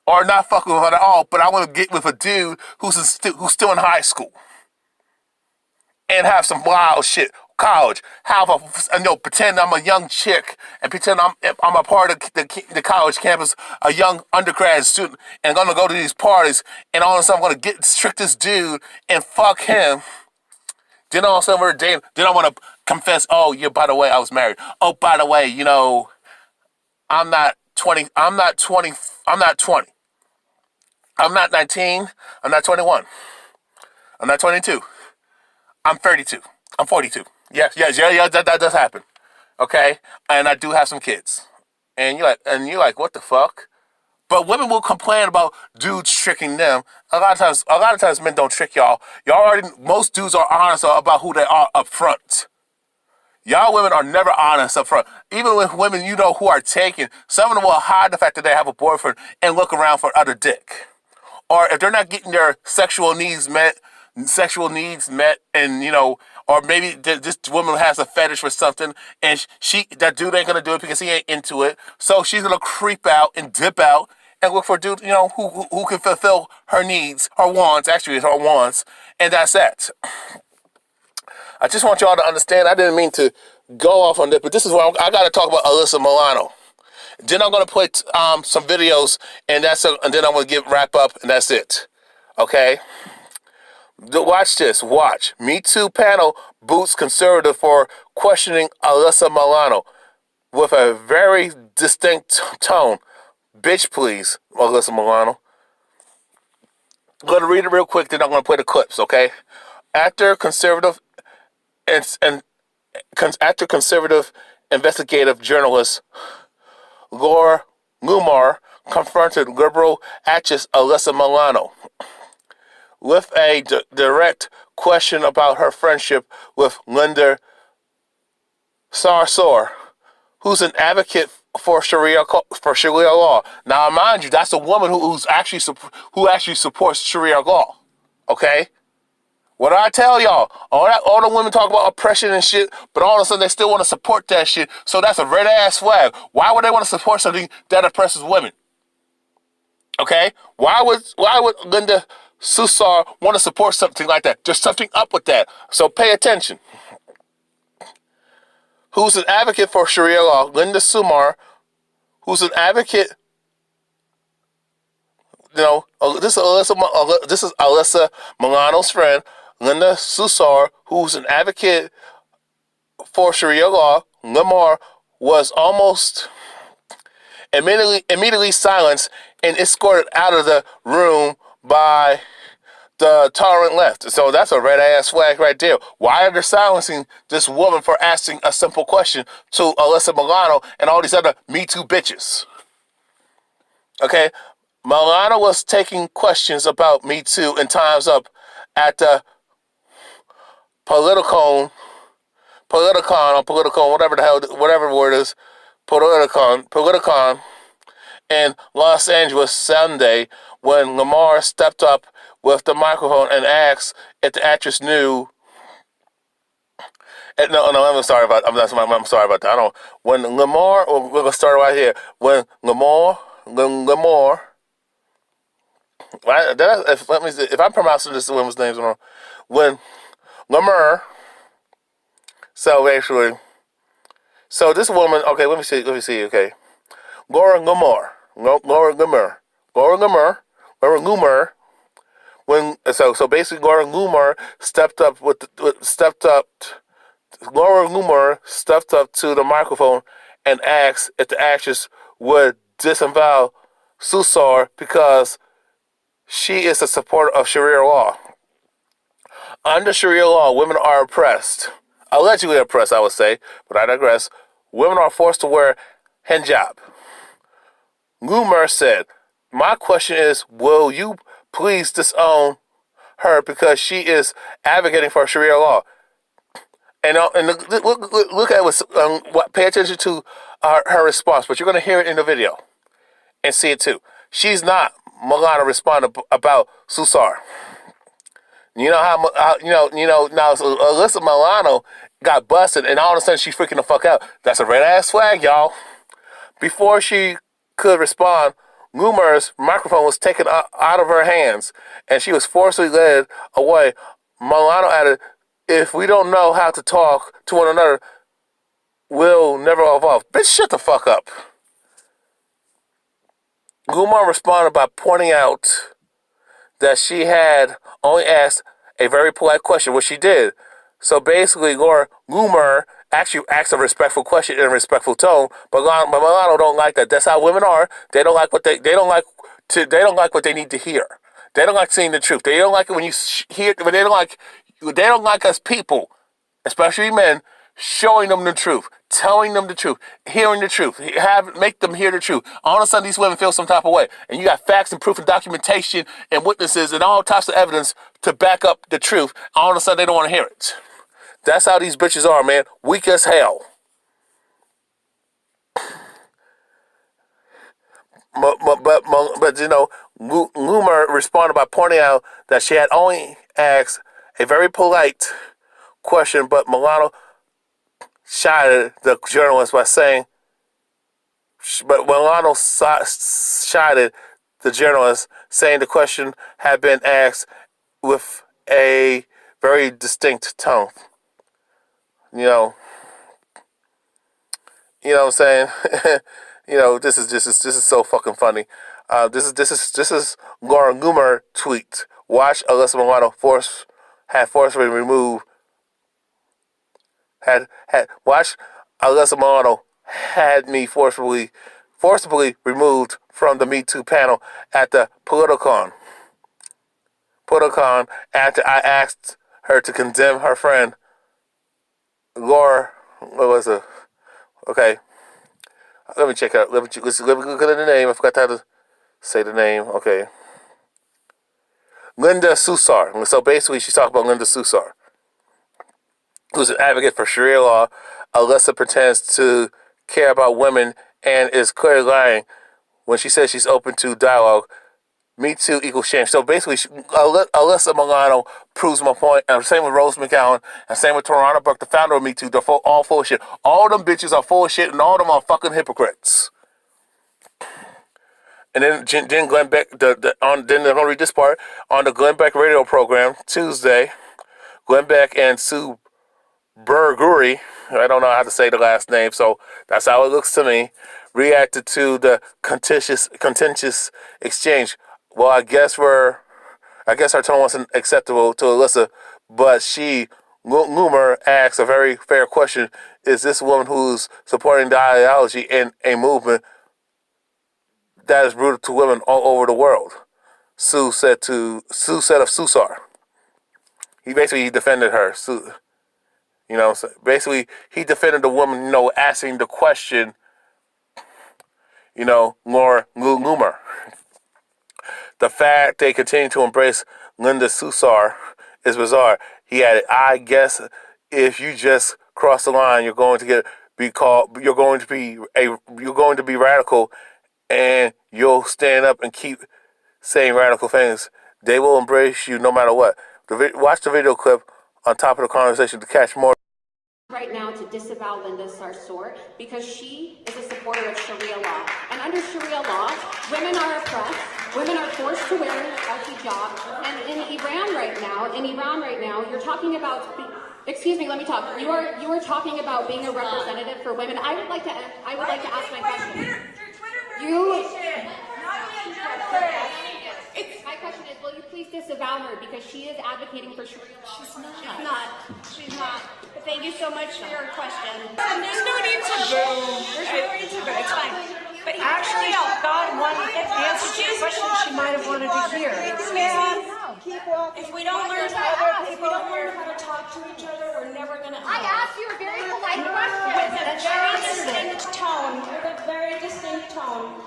or not fuck with him at all. But I want to get with a dude who's still in high school and have some wild shit. College, pretend I'm a young chick and pretend I'm a part of the college campus, a young undergrad student, and gonna go to these parties, and all of a sudden I'm gonna trick this dude and fuck him. Then all of a sudden we're dating. Then I want to confess, by the way, I was married. Oh, by the way, I'm not 20. I'm not 20. I'm not 20. I'm not 19. I'm not 21. I'm not 22. I'm 32. I'm 42. Yes, that does happen. Okay? And I do have some kids. And you're like, what the fuck? But women will complain about dudes tricking them. A lot of times men don't trick y'all. Most dudes are honest about who they are up front. Y'all women are never honest up front. Even with women you know who are taken, some of them will hide the fact that they have a boyfriend and look around for other dick. Or if they're not getting their sexual needs met, and or maybe this woman has a fetish for something, and that dude ain't gonna do it because he ain't into it. So she's gonna creep out and dip out and look for a dude, who can fulfill her needs, her wants. Actually, it's her wants, and that's that. I just want y'all to understand. I didn't mean to go off on this, but this is why I got to talk about Alyssa Milano. Then I'm gonna play some videos, and then I'm gonna wrap up, and that's it. Okay. Watch this. Watch. Me Too panel boots conservative for questioning Alyssa Milano with a very distinct tone. Bitch, please, Alyssa Milano. I'm going to read it real quick, then I'm going to play the clips, okay? After conservative investigative journalist Laura Lumar confronted liberal actress Alyssa Milano with a direct question about her friendship with Linda Sarsour, who's an advocate for Sharia law. Now, mind you, that's a woman who actually supports Sharia law. Okay. What I tell y'all, all the women talk about oppression and shit, but all of a sudden they still want to support that shit. So that's a red ass flag. Why would they want to support something that oppresses women? Okay, why would Linda Sarsour want to support something like that? There's something up with that. So pay attention. Who's an advocate for Sharia law? Linda Sarsour, who's an advocate. This is Alyssa Milano's friend, Linda Sarsour, who's an advocate for Sharia law. Lamar was almost immediately silenced and escorted out of the room by the tolerant left. So that's a red ass flag right there. Why are they silencing this woman for asking a simple question to Alyssa Milano and all these other Me Too bitches? Okay, Milano was taking questions about Me Too and Time's Up at the Politicon, whatever word is, Politicon in Los Angeles Sunday when Lamar stepped up with the microphone and asked if the actress knew. No, I'm sorry about that. When Lamar, we're gonna start right here. When Lamar, let me see if I'm pronouncing this woman's names wrong. When Lamar, so this woman. Okay, let me see. Okay, Laura Lumar. When so basically Laura Lumar stepped up to the microphone and asked if the actress would disavow Sarsour because she is a supporter of Sharia law. Under Sharia law, women are oppressed. Allegedly oppressed, I would say, but I digress. Women are forced to wear hijab. Lumar said, "My question is, will you please disown her because she is advocating for Sharia law?" And look at pay attention to her response, but you're going to hear it in the video and see it too. She's not Milano responded about Sarsour. You know how now so Alyssa Milano got busted, and all of a sudden she freaking the fuck out. That's a red ass flag, y'all. Before she could respond, Lumar's microphone was taken out of her hands, and she was forcibly led away. Milano added, "If we don't know how to talk to one another, we'll never evolve." Bitch, shut the fuck up. Lumar responded by pointing out that she had only asked a very polite question, which she did. So basically, Lumar actually asked a respectful question in a respectful tone, but Milano don't like that. That's how women are. They don't like what they don't like what they need to hear. They don't like seeing the truth. They don't like it when you hear. But they don't like us people, especially men, showing them the truth, telling them the truth, hearing the truth, make them hear the truth. All of a sudden, these women feel some type of way. And you got facts and proof and documentation and witnesses and all types of evidence to back up the truth. All of a sudden, they don't want to hear it. That's how these bitches are, man. Weak as hell. But you know, Loomer responded by pointing out that she had only asked a very polite question, but Milano chided the journalist by saying, but Milano chided the journalist, saying the question had been asked with a very distinct tone. You know what I'm saying? This is so fucking funny. This is Laura Loomer tweet. Watch Alyssa Milano forcibly removed. Watch Alyssa Milano had me forcibly removed from the Me Too panel at the Politicon after I asked her to condemn her friend Laura. What was it? Okay, let me check out. Let me look at the name. I forgot how to say the name. Okay, Linda Susar. So basically, she's talking about Linda Susar, who's an advocate for Sharia law. Alyssa pretends to care about women and is clearly lying when she says she's open to dialogue. Me Too equals shame. So basically, Alyssa Milano proves my point. And same with Rose McGowan, and same with Tarana Burke, the founder of Me Too. They're all full of shit. All them bitches are full of shit, and all of them are fucking hypocrites. And then Glenn Beck, then they're gonna read this part on the Glenn Beck radio program Tuesday. Glenn Beck and Sue Burguri, I don't know how to say the last name, so that's how it looks to me, reacted to the contentious exchange. Well, I guess her tone wasn't acceptable to Alyssa, but Loomer asks a very fair question: is this woman who's supporting the ideology in a movement that is brutal to women all over the world? Sue said of Susar. He basically defended her. So basically he defended the woman, asking the question, Laura Loomer. The fact they continue to embrace Linda Susar is bizarre. He added, I guess if you just cross the line, you're going to be radical, and you'll stand up and keep saying radical things. They will embrace you no matter what. Watch the video clip on top of the conversation to catch more. Right now to disavow Linda Sarsour because she is a supporter of Sharia law. And under Sharia law, women are oppressed, women are forced to wear a hijab. And in Iran right now, you're talking about, excuse me, let me talk. You are talking about being a representative for women. I would like to ask my question. My question is, will you please disavow her because she is advocating for Sharia law? She's not. But thank you so much for your question. There's no need to boo. It's fine. But actually, God wanted to answer your question she might have wanted to hear. If we don't learn how to talk to each other, we're never going to. I asked you a very polite question. With a very distinct tone.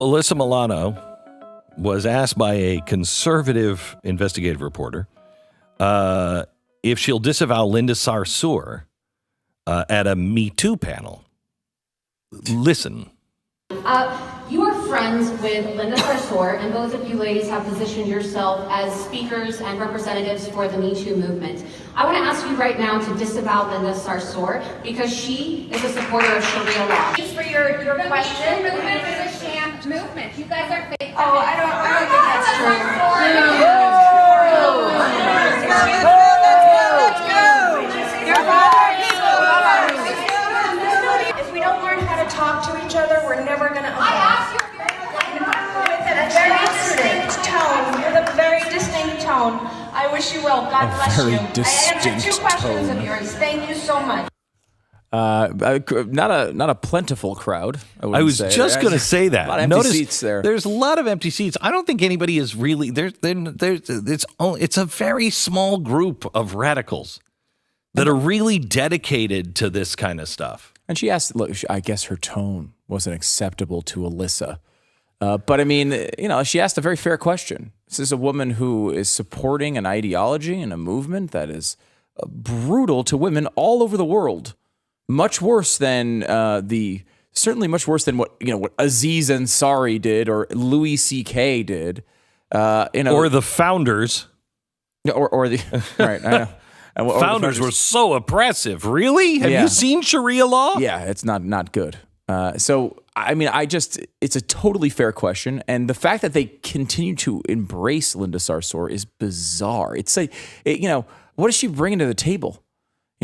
Alyssa Milano was asked by a conservative investigative reporter if she'll disavow Linda Sarsour at a Me Too panel. Listen. You are friends with Linda Sarsour, and both of you ladies have positioned yourself as speakers and representatives for the Me Too movement. I want to ask you right now to disavow Linda Sarsour because she is a supporter of Sharia law. Thanks for your question. The movement is a sham movement. You guys are fake. Oh, I don't think that's true. If we don't learn how to talk to each other, we're never going to evolve. With a very distinct tone. I wish you well. God bless you. I answered 2 questions of yours. Thank you so much. Not a plentiful crowd. I was just going to say that. A lot of empty Notice seats there. There's a lot of empty seats. I don't think anybody is really there. It's a very small group of radicals that are really dedicated to this kind of stuff. And she asked, look, I guess her tone wasn't acceptable to Alyssa. But I mean, she asked a very fair question. This is a woman who is supporting an ideology and a movement that is brutal to women all over the world. Much worse than certainly much worse than what Aziz Ansari did or Louis C.K. did, or the founders, or the right. I know. The founders were so oppressive. Really? Have you seen Sharia law? Yeah, it's not good. So I mean, it's a totally fair question, and the fact that they continue to embrace Linda Sarsour is bizarre. It's what is she bringing to the table?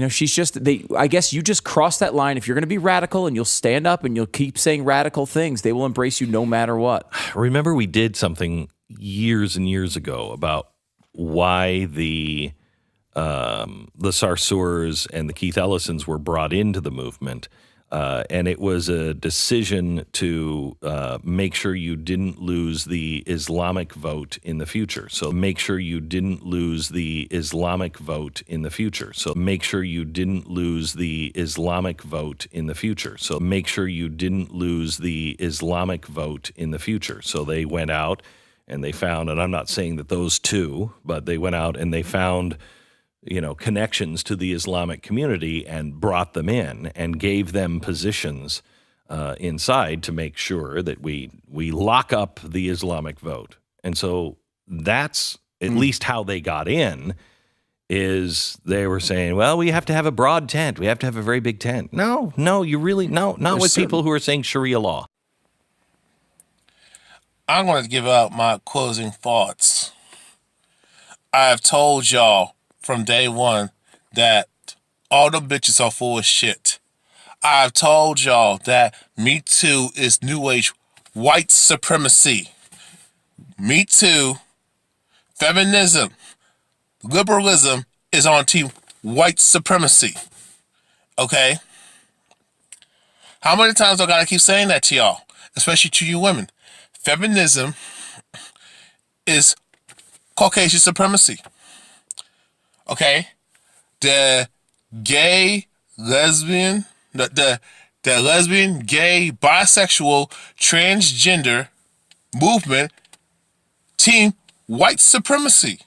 She's I guess you just cross that line. If you're going to be radical and you'll stand up and you'll keep saying radical things, they will embrace you no matter what. Remember we did something years and years ago about why the Sarsours and the Keith Ellisons were brought into the movement. And it was a decision to make sure you didn't lose the Islamic vote in the future. So make sure you didn't lose the Islamic vote in the future. So make sure you didn't lose the Islamic vote in the future. So make sure you didn't lose the Islamic vote in the future. So they went out and they found, and I'm not saying that those two, but they went out and they found connections to the Islamic community and brought them in and gave them positions inside to make sure that we lock up the Islamic vote. And so that's at least how they got in, is they were saying, well, we have to have a broad tent. We have to have a very big tent. No, not with people who are saying Sharia law. I'm going to give out my closing thoughts. I have told y'all from day one that all the bitches are full of shit. I've told y'all that Me Too is new age white supremacy. Me Too, feminism, liberalism is on team white supremacy. Okay? How many times do I gotta keep saying that to y'all? Especially to you women. Feminism is Caucasian supremacy. Okay, the gay, lesbian, the lesbian, gay, bisexual, transgender movement, team white supremacy.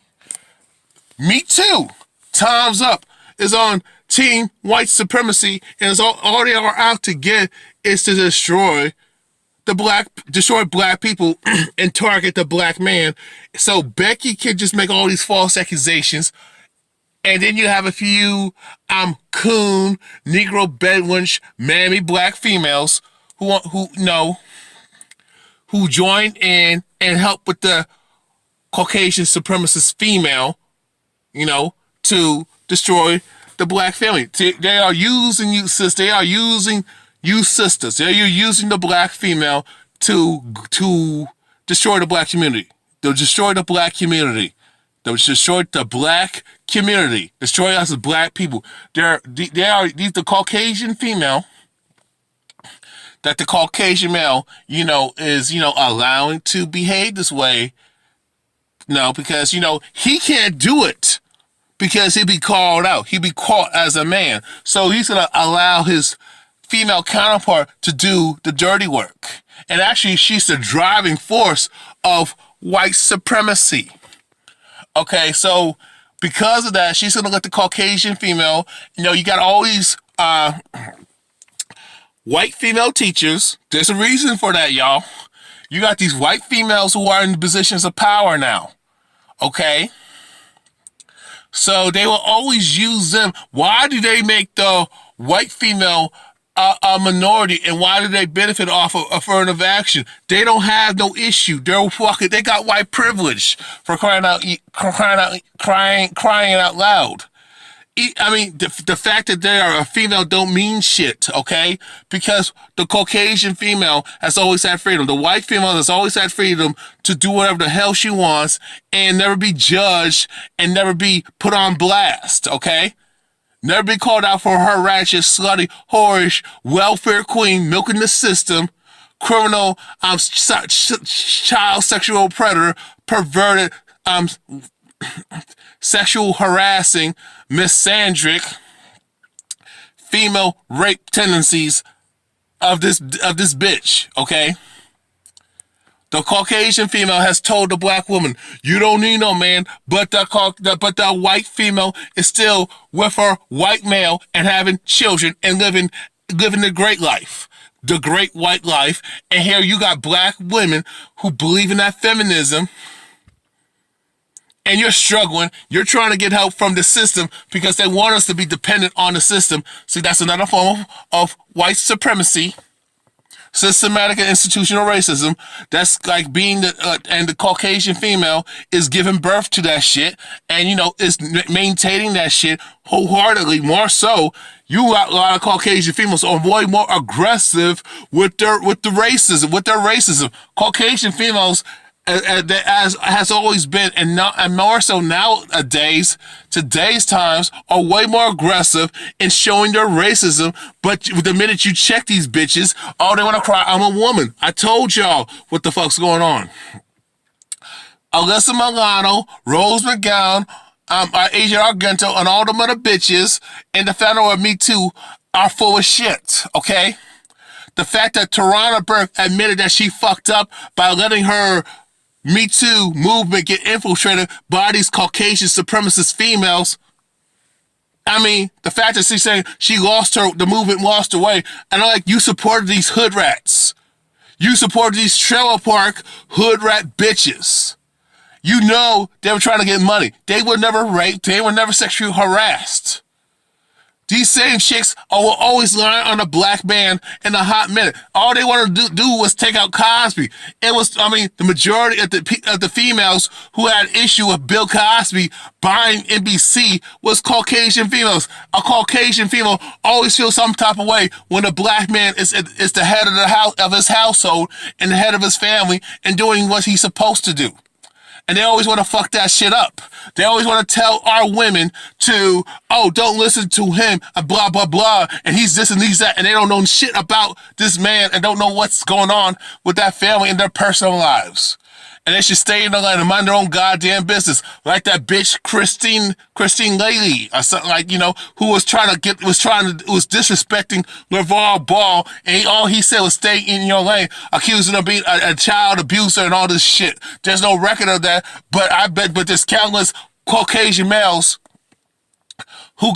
Me Too, Time's Up, is on team white supremacy, and it's all they are out to get is to destroy black people and target the black man. So Becky can just make all these false accusations. And then you have a few coon, Negro bedwench, mammy black females who join in and help with the Caucasian supremacist female, to destroy the black family. They are using you, sis. They are using you, sisters. They're using the black female to destroy the black community. They'll destroy the black community. They'll destroy the black community. Destroy us as black people. The Caucasian female that the Caucasian male, is, allowing to behave this way. No, because, he can't do it because he'd be called out. He'd be caught as a man. So he's going to allow his female counterpart to do the dirty work. And actually, she's the driving force of white supremacy. Okay, so because of that, she's going to let the Caucasian female, you got all these white female teachers. There's a reason for that, y'all. You got these white females who are in positions of power now. Okay? So they will always use them. Why do they make the white female a minority, and why do they benefit off of affirmative action? They don't have no issue. They got white privilege, for crying out loud. I mean, the fact that they are a female don't mean shit, okay? Because the Caucasian female has always had freedom. The white female has always had freedom to do whatever the hell she wants and never be judged and never be put on blast, okay? Never be called out for her ratchet, slutty, whorish, welfare queen milking the system, criminal, child sexual predator, perverted, sexual harassing, misandric, female rape tendencies of this bitch, okay? The Caucasian female has told the black woman, you don't need no man, but the white female is still with her white male and having children and living the great life, the great white life. And here you got black women who believe in that feminism, and you're struggling. You're trying to get help from the system because they want us to be dependent on the system. See, that's another form of white supremacy. Systematic and institutional racism. That's like being and the Caucasian female is giving birth to that shit, and is maintaining that shit wholeheartedly. More so, you got a lot of Caucasian females are way more aggressive with their racism. Caucasian females, as has always been, and more so nowadays, today's times, are way more aggressive in showing their racism. But the minute you check these bitches, they want to cry, I'm a woman. I told y'all what the fuck's going on. Alyssa Milano, Rose McGowan, Asia Argento, and all them other bitches, and the founder of Me Too are full of shit, okay? The fact that Tarana Burke admitted that she fucked up by letting her Me Too movement get infiltrated by these Caucasian supremacist females. I mean, the fact that she's saying the movement lost her way. And you supported these hood rats. You supported these trailer park hood rat bitches. You know they were trying to get money. They were never raped. They were never sexually harassed. These same chicks will always lie on a black man in a hot minute. All they wanted to do was take out Cosby. It was, the majority of the females who had an issue with Bill Cosby buying NBC was Caucasian females. A Caucasian female always feels some type of way when a black man is the head of the house of his household and the head of his family and doing what he's supposed to do. And they always want to fuck that shit up. They always want to tell our women to, don't listen to him, and blah, blah, blah, and he's this and he's that, and they don't know shit about this man and don't know what's going on with that family in their personal lives. And they should stay in the line and mind their own goddamn business. Like that bitch Christine Laley, or something who was disrespecting LeVar Ball, and all he said was stay in your lane, accusing him of being a child abuser and all this shit. There's no record of that, but there's countless Caucasian males who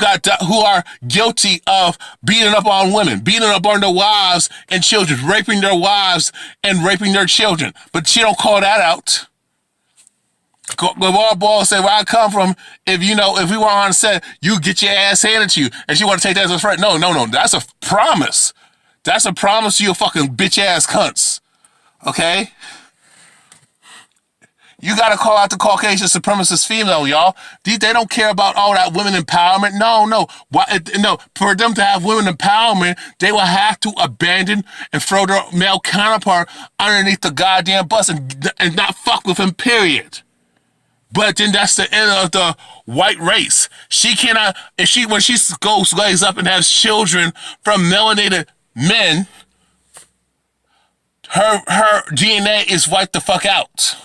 are guilty of beating up on women, beating up on their wives and children, raping their wives and raping their children. But she don't call that out. LeVar Ball said, where I come from, if we were on set, you get your ass handed to you. And she want to take that as a threat. No. That's a promise. That's a promise to you fucking bitch ass cunts. Okay? You got to call out the Caucasian supremacist female, y'all. They don't care about all that women empowerment. No. For them to have women empowerment, they will have to abandon and throw their male counterpart underneath the goddamn bus and not fuck with him, period. But then that's the end of the white race. She cannot, when she goes lays up and has children from melanated men, her DNA is wiped the fuck out.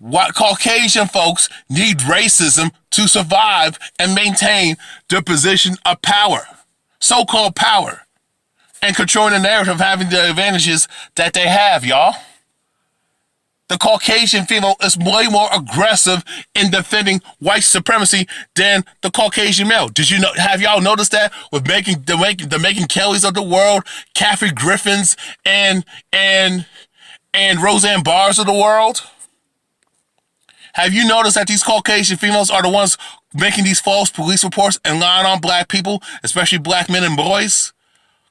What Caucasian folks need racism to survive and maintain their position of power, so-called power, and controlling the narrative of having the advantages that they have, y'all. The Caucasian female is way more aggressive in defending white supremacy than the Caucasian male. Have y'all noticed that with the Megyn Kellys of the world, Kathy Griffins, and Roseanne Barrs of the world? Have you noticed that these Caucasian females are the ones making these false police reports and lying on black people, especially black men and boys?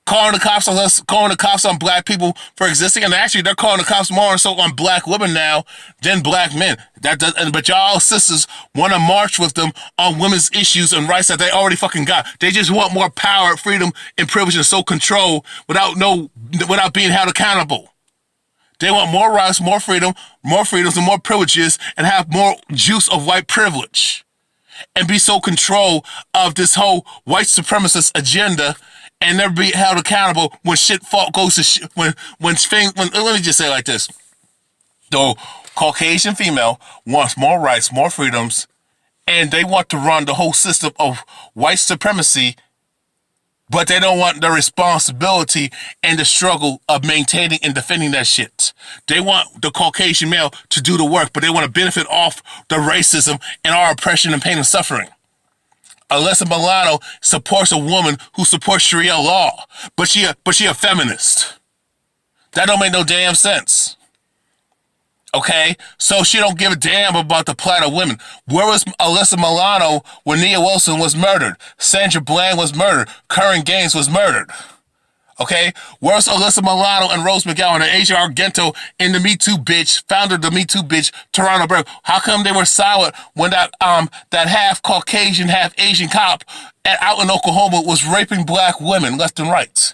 Calling the cops on black people for existing, and actually they're calling the cops more so on black women now than black men. But y'all sisters want to march with them on women's issues and rights that they already fucking got. They just want more power, freedom, and privilege and so control without being held accountable. They want more rights, more freedoms, and more privileges, and have more juice of white privilege. and be so control of this whole white supremacist agenda and never be held accountable when shit goes to shit. When let me just say it like this. The Caucasian female wants more rights, more freedoms, and they want to run the whole system of white supremacy, but they don't want the responsibility and the struggle of maintaining and defending that shit. They want the Caucasian male to do the work, but they want to benefit off the racism and our oppression and pain and suffering. Alyssa Milano supports a woman who supports Sharia law, but she a feminist. That don't make no damn sense. Okay, so she don't give a damn about the plight of women. Where was Alyssa Milano when Nia Wilson was murdered? Sandra Bland was murdered. Karen Gaines was murdered. Okay, where's Alyssa Milano and Rose McGowan and Asia Argento in the Me Too bitch, founder of the Me Too bitch, Toronto Burke? How come they were silent when that half Caucasian, half Asian cop out in Oklahoma was raping black women left and right?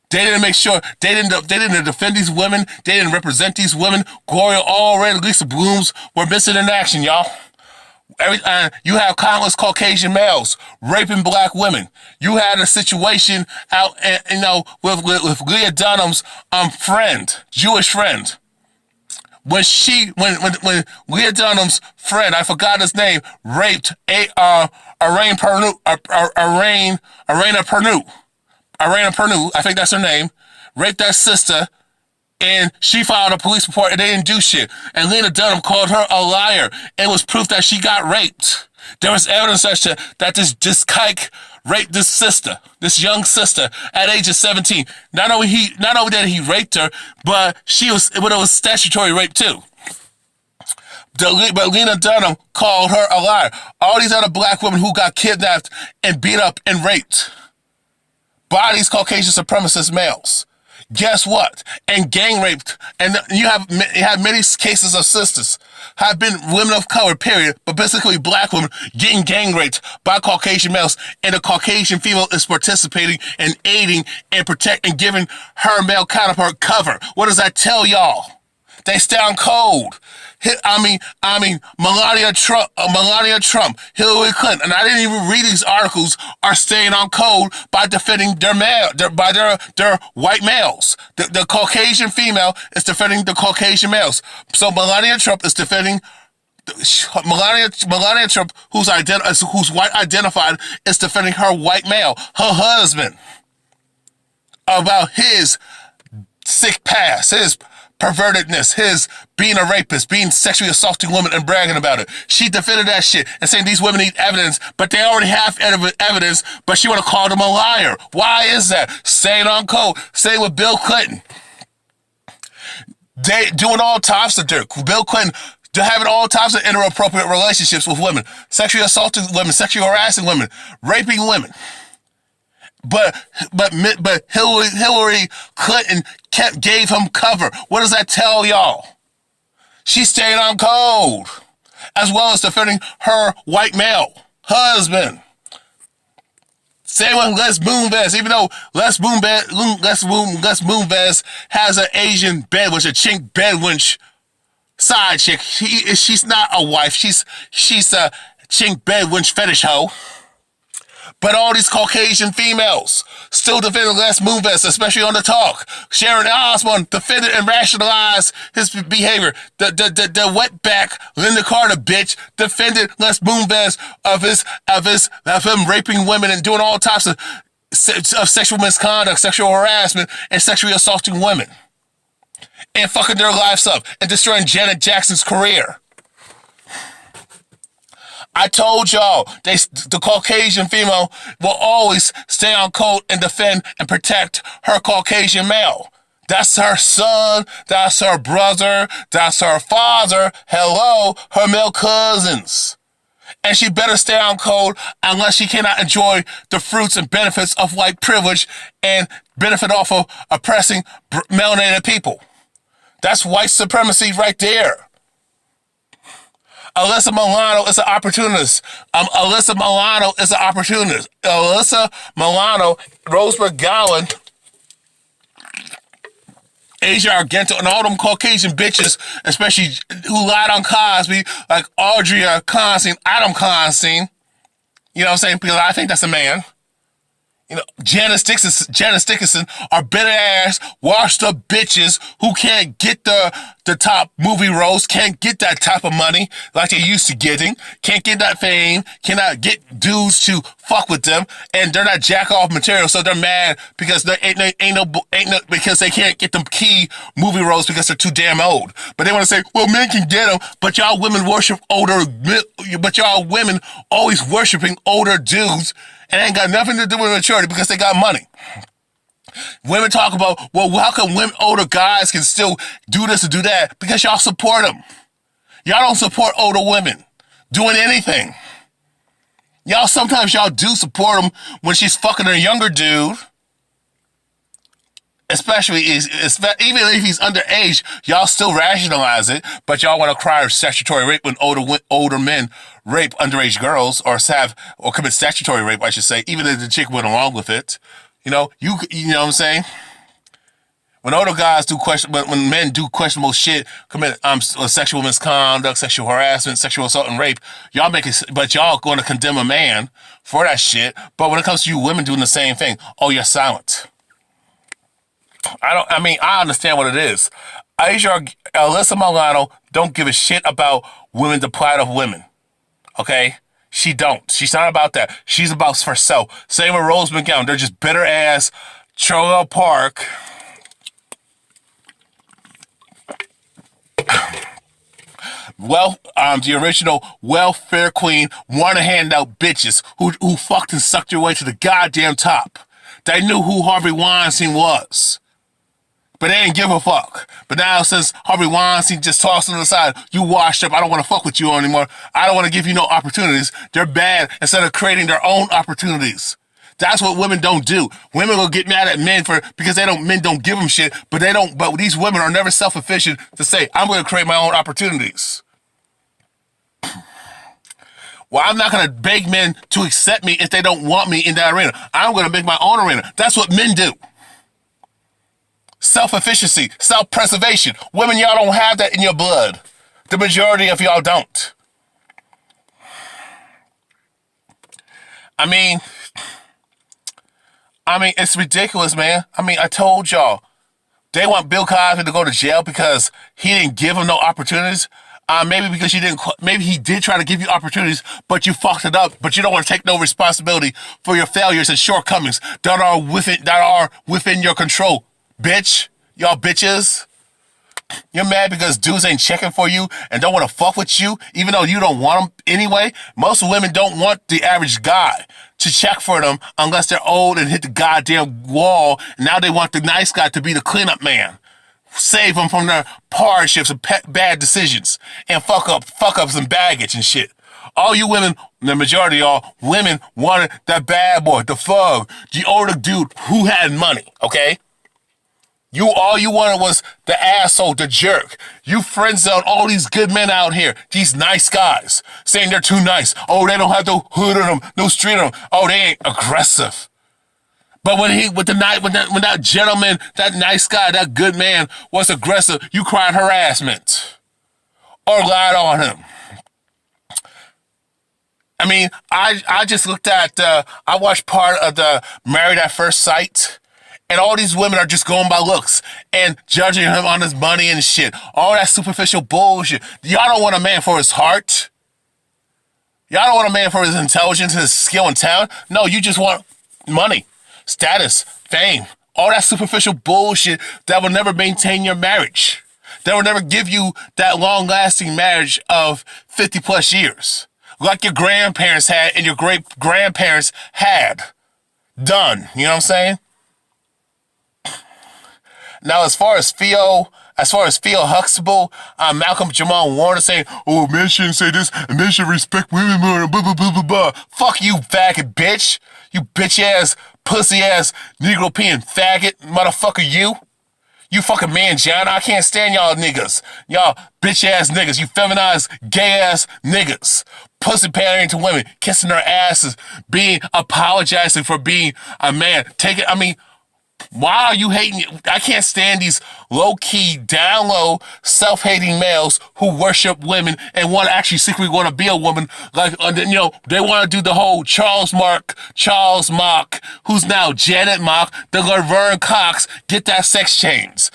They didn't make sure, they didn't defend these women, they didn't represent these women. Gloria Allred, Lisa Blooms were missing in action, y'all. You have countless Caucasian males raping black women. You had a situation out, with Leah Dunham's friend, Jewish friend. When Leah Dunham's friend, I forgot his name, raped Arena Pernue, I think that's her name, raped that sister, and she filed a police report and they didn't do shit. And Lena Dunham called her a liar. It was proof that she got raped. There was evidence that this kike raped this sister, this young sister, at age of 17. Not only that he raped her, but it was statutory rape too. But Lena Dunham called her a liar. All these other black women who got kidnapped and beat up and raped by these Caucasian supremacist males. Guess what? And gang raped. And you have many cases of sisters have been women of color, period, but basically black women getting gang raped by Caucasian males, and the Caucasian female is participating and aiding and protecting, giving her male counterpart cover. What does that tell y'all? They stay on code. Melania Trump, Hillary Clinton, and I didn't even read these articles, are staying on code by defending their white males. The Caucasian female is defending the Caucasian males. So Melania Trump is defending Melania Trump, who's white identified, is defending her white male, her husband, about his sick past, his pervertedness, his being a rapist, being sexually assaulting women and bragging about it. She defended that shit and saying these women need evidence, but they already have evidence, but she want to call them a liar. Why is that? Staying on code. Same with Bill Clinton. They doing all types of dirt. Bill Clinton having all types of inappropriate relationships with women, sexually assaulting women, sexually harassing women, raping women. But Hillary Clinton gave him cover. What does that tell y'all? She stayed on code, as well as defending her white male husband. Same with Les Moonves, even though Les Moonves has an Asian bedwench, a chink bedwench side chick. She's not a wife. She's a chink bedwench fetish hoe. But all these Caucasian females still defending Les Moonves, especially on the talk. Sharon Osbourne defended and rationalized his behavior. The wetback Linda Carter bitch defended Les Moonves of him raping women and doing all types of sexual misconduct, sexual harassment, and sexually assaulting women. And fucking their lives up and destroying Janet Jackson's career. I told y'all, the Caucasian female will always stay on code and defend and protect her Caucasian male. That's her son, that's her brother, that's her father, hello, her male cousins. And she better stay on code unless she cannot enjoy the fruits and benefits of white privilege and benefit off of oppressing melanated people. That's white supremacy right there. Alyssa Milano is an opportunist. Alyssa Milano, Rose McGowan Asia Argento, and all them Caucasian bitches, especially who lied on Cosby, like Audrey Constantine, Adam Constantine. You know what I'm saying? Because I think that's a man. You know, Janice Dickinson are bitter ass, washed up bitches who can't get the top movie roles, can't get that type of money like they used to getting, can't get that fame, cannot get dudes to fuck with them, and they're not jack off material, so they're mad because they ain't no because they can't get them key movie roles because they're too damn old. But they want to say, well, men can get them, but y'all women worship but y'all women always worshiping older dudes. And ain't got nothing to do with maturity because they got money. Women talk about, well, how come older guys can still do this or do that? Because y'all support them. Y'all don't support older women doing anything. Sometimes y'all do support them when she's fucking a younger dude. Especially, even if he's underage, y'all still rationalize it, but y'all want to cry statutory rape when older men rape underage girls or commit statutory rape, I should say, even if the chick went along with it. You know what I'm saying? When older guys when men do questionable shit, commit sexual misconduct, sexual harassment, sexual assault, and rape, but y'all going to condemn a man for that shit. But when it comes to you women doing the same thing, you're silent. I understand what it is. Alyssa Milano don't give a shit about women, the plight of women. Okay? She don't. She's not about that. She's about herself. Same with Rose McGowan. They're just bitter ass Trailer Park. The original welfare queen want to hand out bitches who fucked and sucked your way to the goddamn top. They knew who Harvey Weinstein was. But they didn't give a fuck. But now since Harvey Weinstein just tossed on the side, you washed up, I don't want to fuck with you anymore. I don't want to give you no opportunities. They're bad instead of creating their own opportunities. That's what women don't do. Women will get mad at men because men don't give them shit, but these women are never self-sufficient to say, I'm going to create my own opportunities. Well, I'm not going to beg men to accept me if they don't want me in that arena. I'm going to make my own arena. That's what men do. Self-efficiency, self-preservation. Women, y'all don't have that in your blood. The majority of y'all don't. I mean, it's ridiculous, man. I told y'all. They want Bill Cosby to go to jail because he didn't give them no opportunities. Maybe because maybe he did try to give you opportunities, but you fucked it up. But you don't want to take no responsibility for your failures and shortcomings that are within your control. Bitch, y'all bitches. You're mad because dudes ain't checking for you and don't want to fuck with you, even though you don't want them anyway. Most women don't want the average guy to check for them unless they're old and hit the goddamn wall. Now they want the nice guy to be the cleanup man. Save them from their hardships and bad decisions and fuck ups and baggage and shit. All you women, the majority of y'all women wanted that bad boy, the thug, the older dude who had money, okay? All you wanted was the asshole, the jerk. You friend zone all these good men out here, these nice guys, saying they're too nice. Oh, they don't have no hood on them, no street on them. Oh, they ain't aggressive. But when that gentleman, that nice guy, that good man was aggressive, you cried harassment or lied on him. I just looked at, I watched part of the Married at First Sight. And all these women are just going by looks and judging him on his money and shit. All that superficial bullshit. Y'all don't want a man for his heart. Y'all don't want a man for his intelligence, his skill and talent. No, you just want money, status, fame. All that superficial bullshit that will never maintain your marriage. That will never give you that long-lasting marriage of 50 plus years. Like your grandparents had and your great-grandparents had done. You know what I'm saying? Now, as far as Theo Huxtable, Malcolm-Jamal Warner saying, oh, men shouldn't say this, and men should respect women more, blah, blah, blah, blah, blah. Fuck you, faggot bitch. You bitch-ass, pussy-ass, Negro-peeing faggot, motherfucker, you. You fucking man, John. I can't stand y'all niggas. Y'all bitch-ass niggas. You feminized, gay-ass niggas. Pussy pandering to women, kissing their asses, apologizing for being a man. Why are you hating? I can't stand these low-key, down low, self-hating males who worship women and want to actually secretly want to be a woman. Like, they want to do the whole Charles Mock, who's now Janet Mock, the Laverne Cox, get that sex change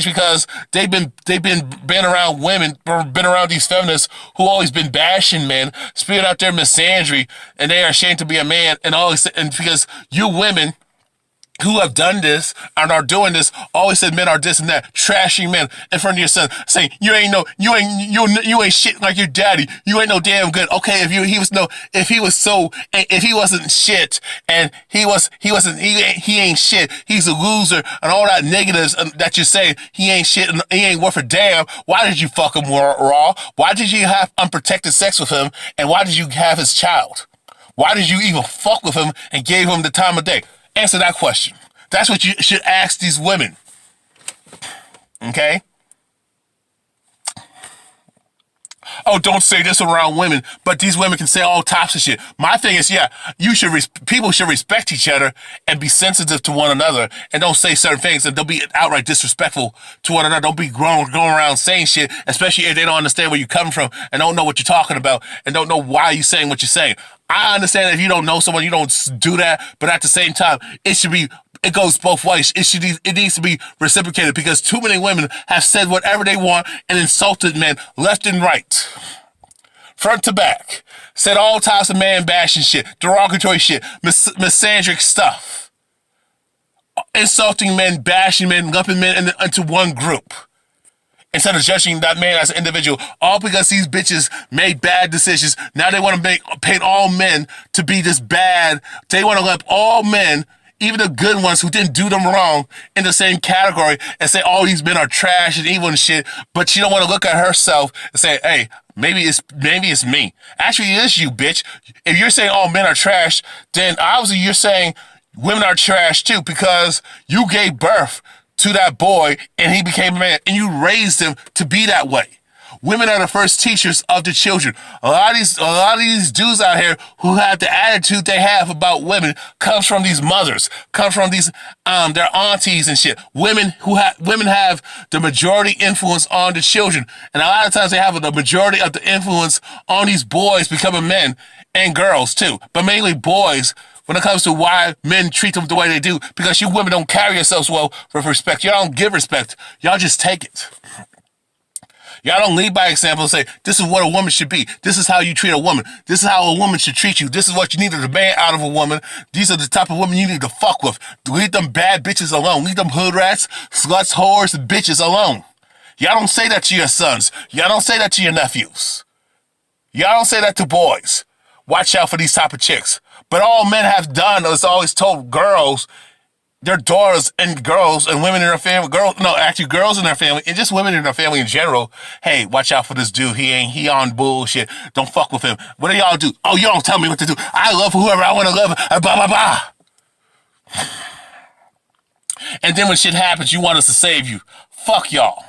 because they've been around women, or been around these feminists who always been bashing men, spewing out their misandry, and they are ashamed to be a man, and because you women who have done this and are doing this always said men are this and that, trashing men in front of your son, saying you ain't shit like your daddy, you ain't no damn good. Okay, if he wasn't shit and he ain't shit, he's a loser and all that negatives that you say, he ain't shit and he ain't worth a damn. Why did you fuck him raw? Why did you have unprotected sex with him? And why did you have his child? Why did you even fuck with him and gave him the time of day? Answer that question. That's what you should ask these women. Okay? Oh, don't say this around women, but these women can say all types of shit. My thing is, people should respect each other and be sensitive to one another and don't say certain things and don't be outright disrespectful to one another. Don't be going around saying shit, especially if they don't understand where you're coming from and don't know what you're talking about and don't know why you're saying what you're saying. I understand that if you don't know someone, you don't do that, but at the same time, it goes both ways. It needs to be reciprocated because too many women have said whatever they want and insulted men left and right, front to back, said all types of man bashing shit, derogatory shit, misandric stuff, insulting men, bashing men, lumping men into one group. Instead of judging that man as an individual, all because these bitches made bad decisions. Now they want to paint all men to be this bad. They want to lump all men, even the good ones who didn't do them wrong, in the same category and say all these men are trash and evil and shit. But she don't want to look at herself and say, hey, maybe it's me. Actually, it is you, bitch. If you're saying all men are trash, then obviously you're saying women are trash too because you gave birth to that boy and he became a man and you raised him to be that way. Women are the first teachers of the children. A lot of these dudes out here who have the attitude they have about women comes from these mothers, comes from these their aunties and shit. Women have the majority influence on the children, and a lot of times they have the majority of the influence on these boys becoming men and girls too, but mainly boys. When it comes to why men treat them the way they do, because you women don't carry yourselves well with respect. Y'all don't give respect. Y'all just take it. Y'all don't lead by example and say, this is what a woman should be. This is how you treat a woman. This is how a woman should treat you. This is what you need to demand out of a woman. These are the type of women you need to fuck with. Leave them bad bitches alone. Leave them hood rats, sluts, whores, and bitches alone. Y'all don't say that to your sons. Y'all don't say that to your nephews. Y'all don't say that to boys. Watch out for these type of chicks. But all men have done is always told girls, their daughters and girls and women in their family, girls in their family and just women in their family in general, hey, watch out for this dude. He on bullshit. Don't fuck with him. What do y'all do? Oh, you don't tell me what to do. I love whoever I want to love. Blah, blah, blah. And then when shit happens, you want us to save you. Fuck y'all.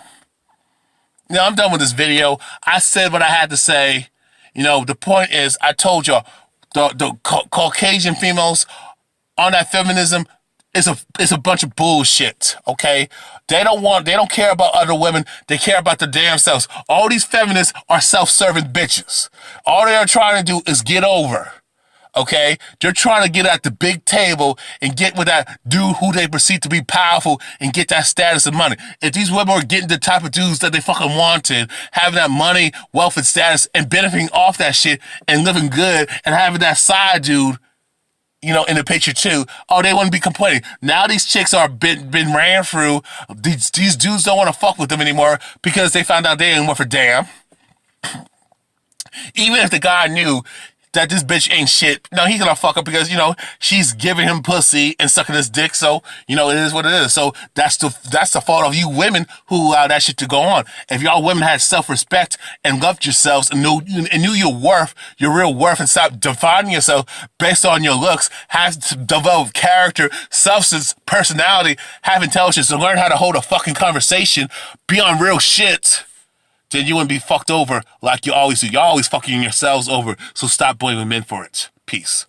Now, I'm done with this video. I said what I had to say. The point is, I told y'all, the Caucasian females on that feminism is a bunch of bullshit, okay? They don't care about other women. They care about their damn selves. All these feminists are self-serving bitches. All they are trying to do is get over, okay? They're trying to get at the big table and get with that dude who they perceive to be powerful and get that status and money. If these women were getting the type of dudes that they fucking wanted, having that money, wealth, and status, and benefiting off that shit and living good and having that side dude, in the picture too, they wouldn't be complaining. Now these chicks are been ran through. These dudes don't want to fuck with them anymore because they found out they ain't worth a damn. Even if the guy knew that this bitch ain't shit, no, he's gonna fuck up because, she's giving him pussy and sucking his dick, so, it is what it is. So that's the fault of you women who allow that shit to go on. If y'all women had self-respect and loved yourselves and knew your worth, your real worth, and stopped defining yourself based on your looks, have to develop character, substance, personality, have intelligence, and learn how to hold a fucking conversation, be on real shit, then you wouldn't be fucked over like you always do. You're always fucking yourselves over, so stop blaming men for it. Peace.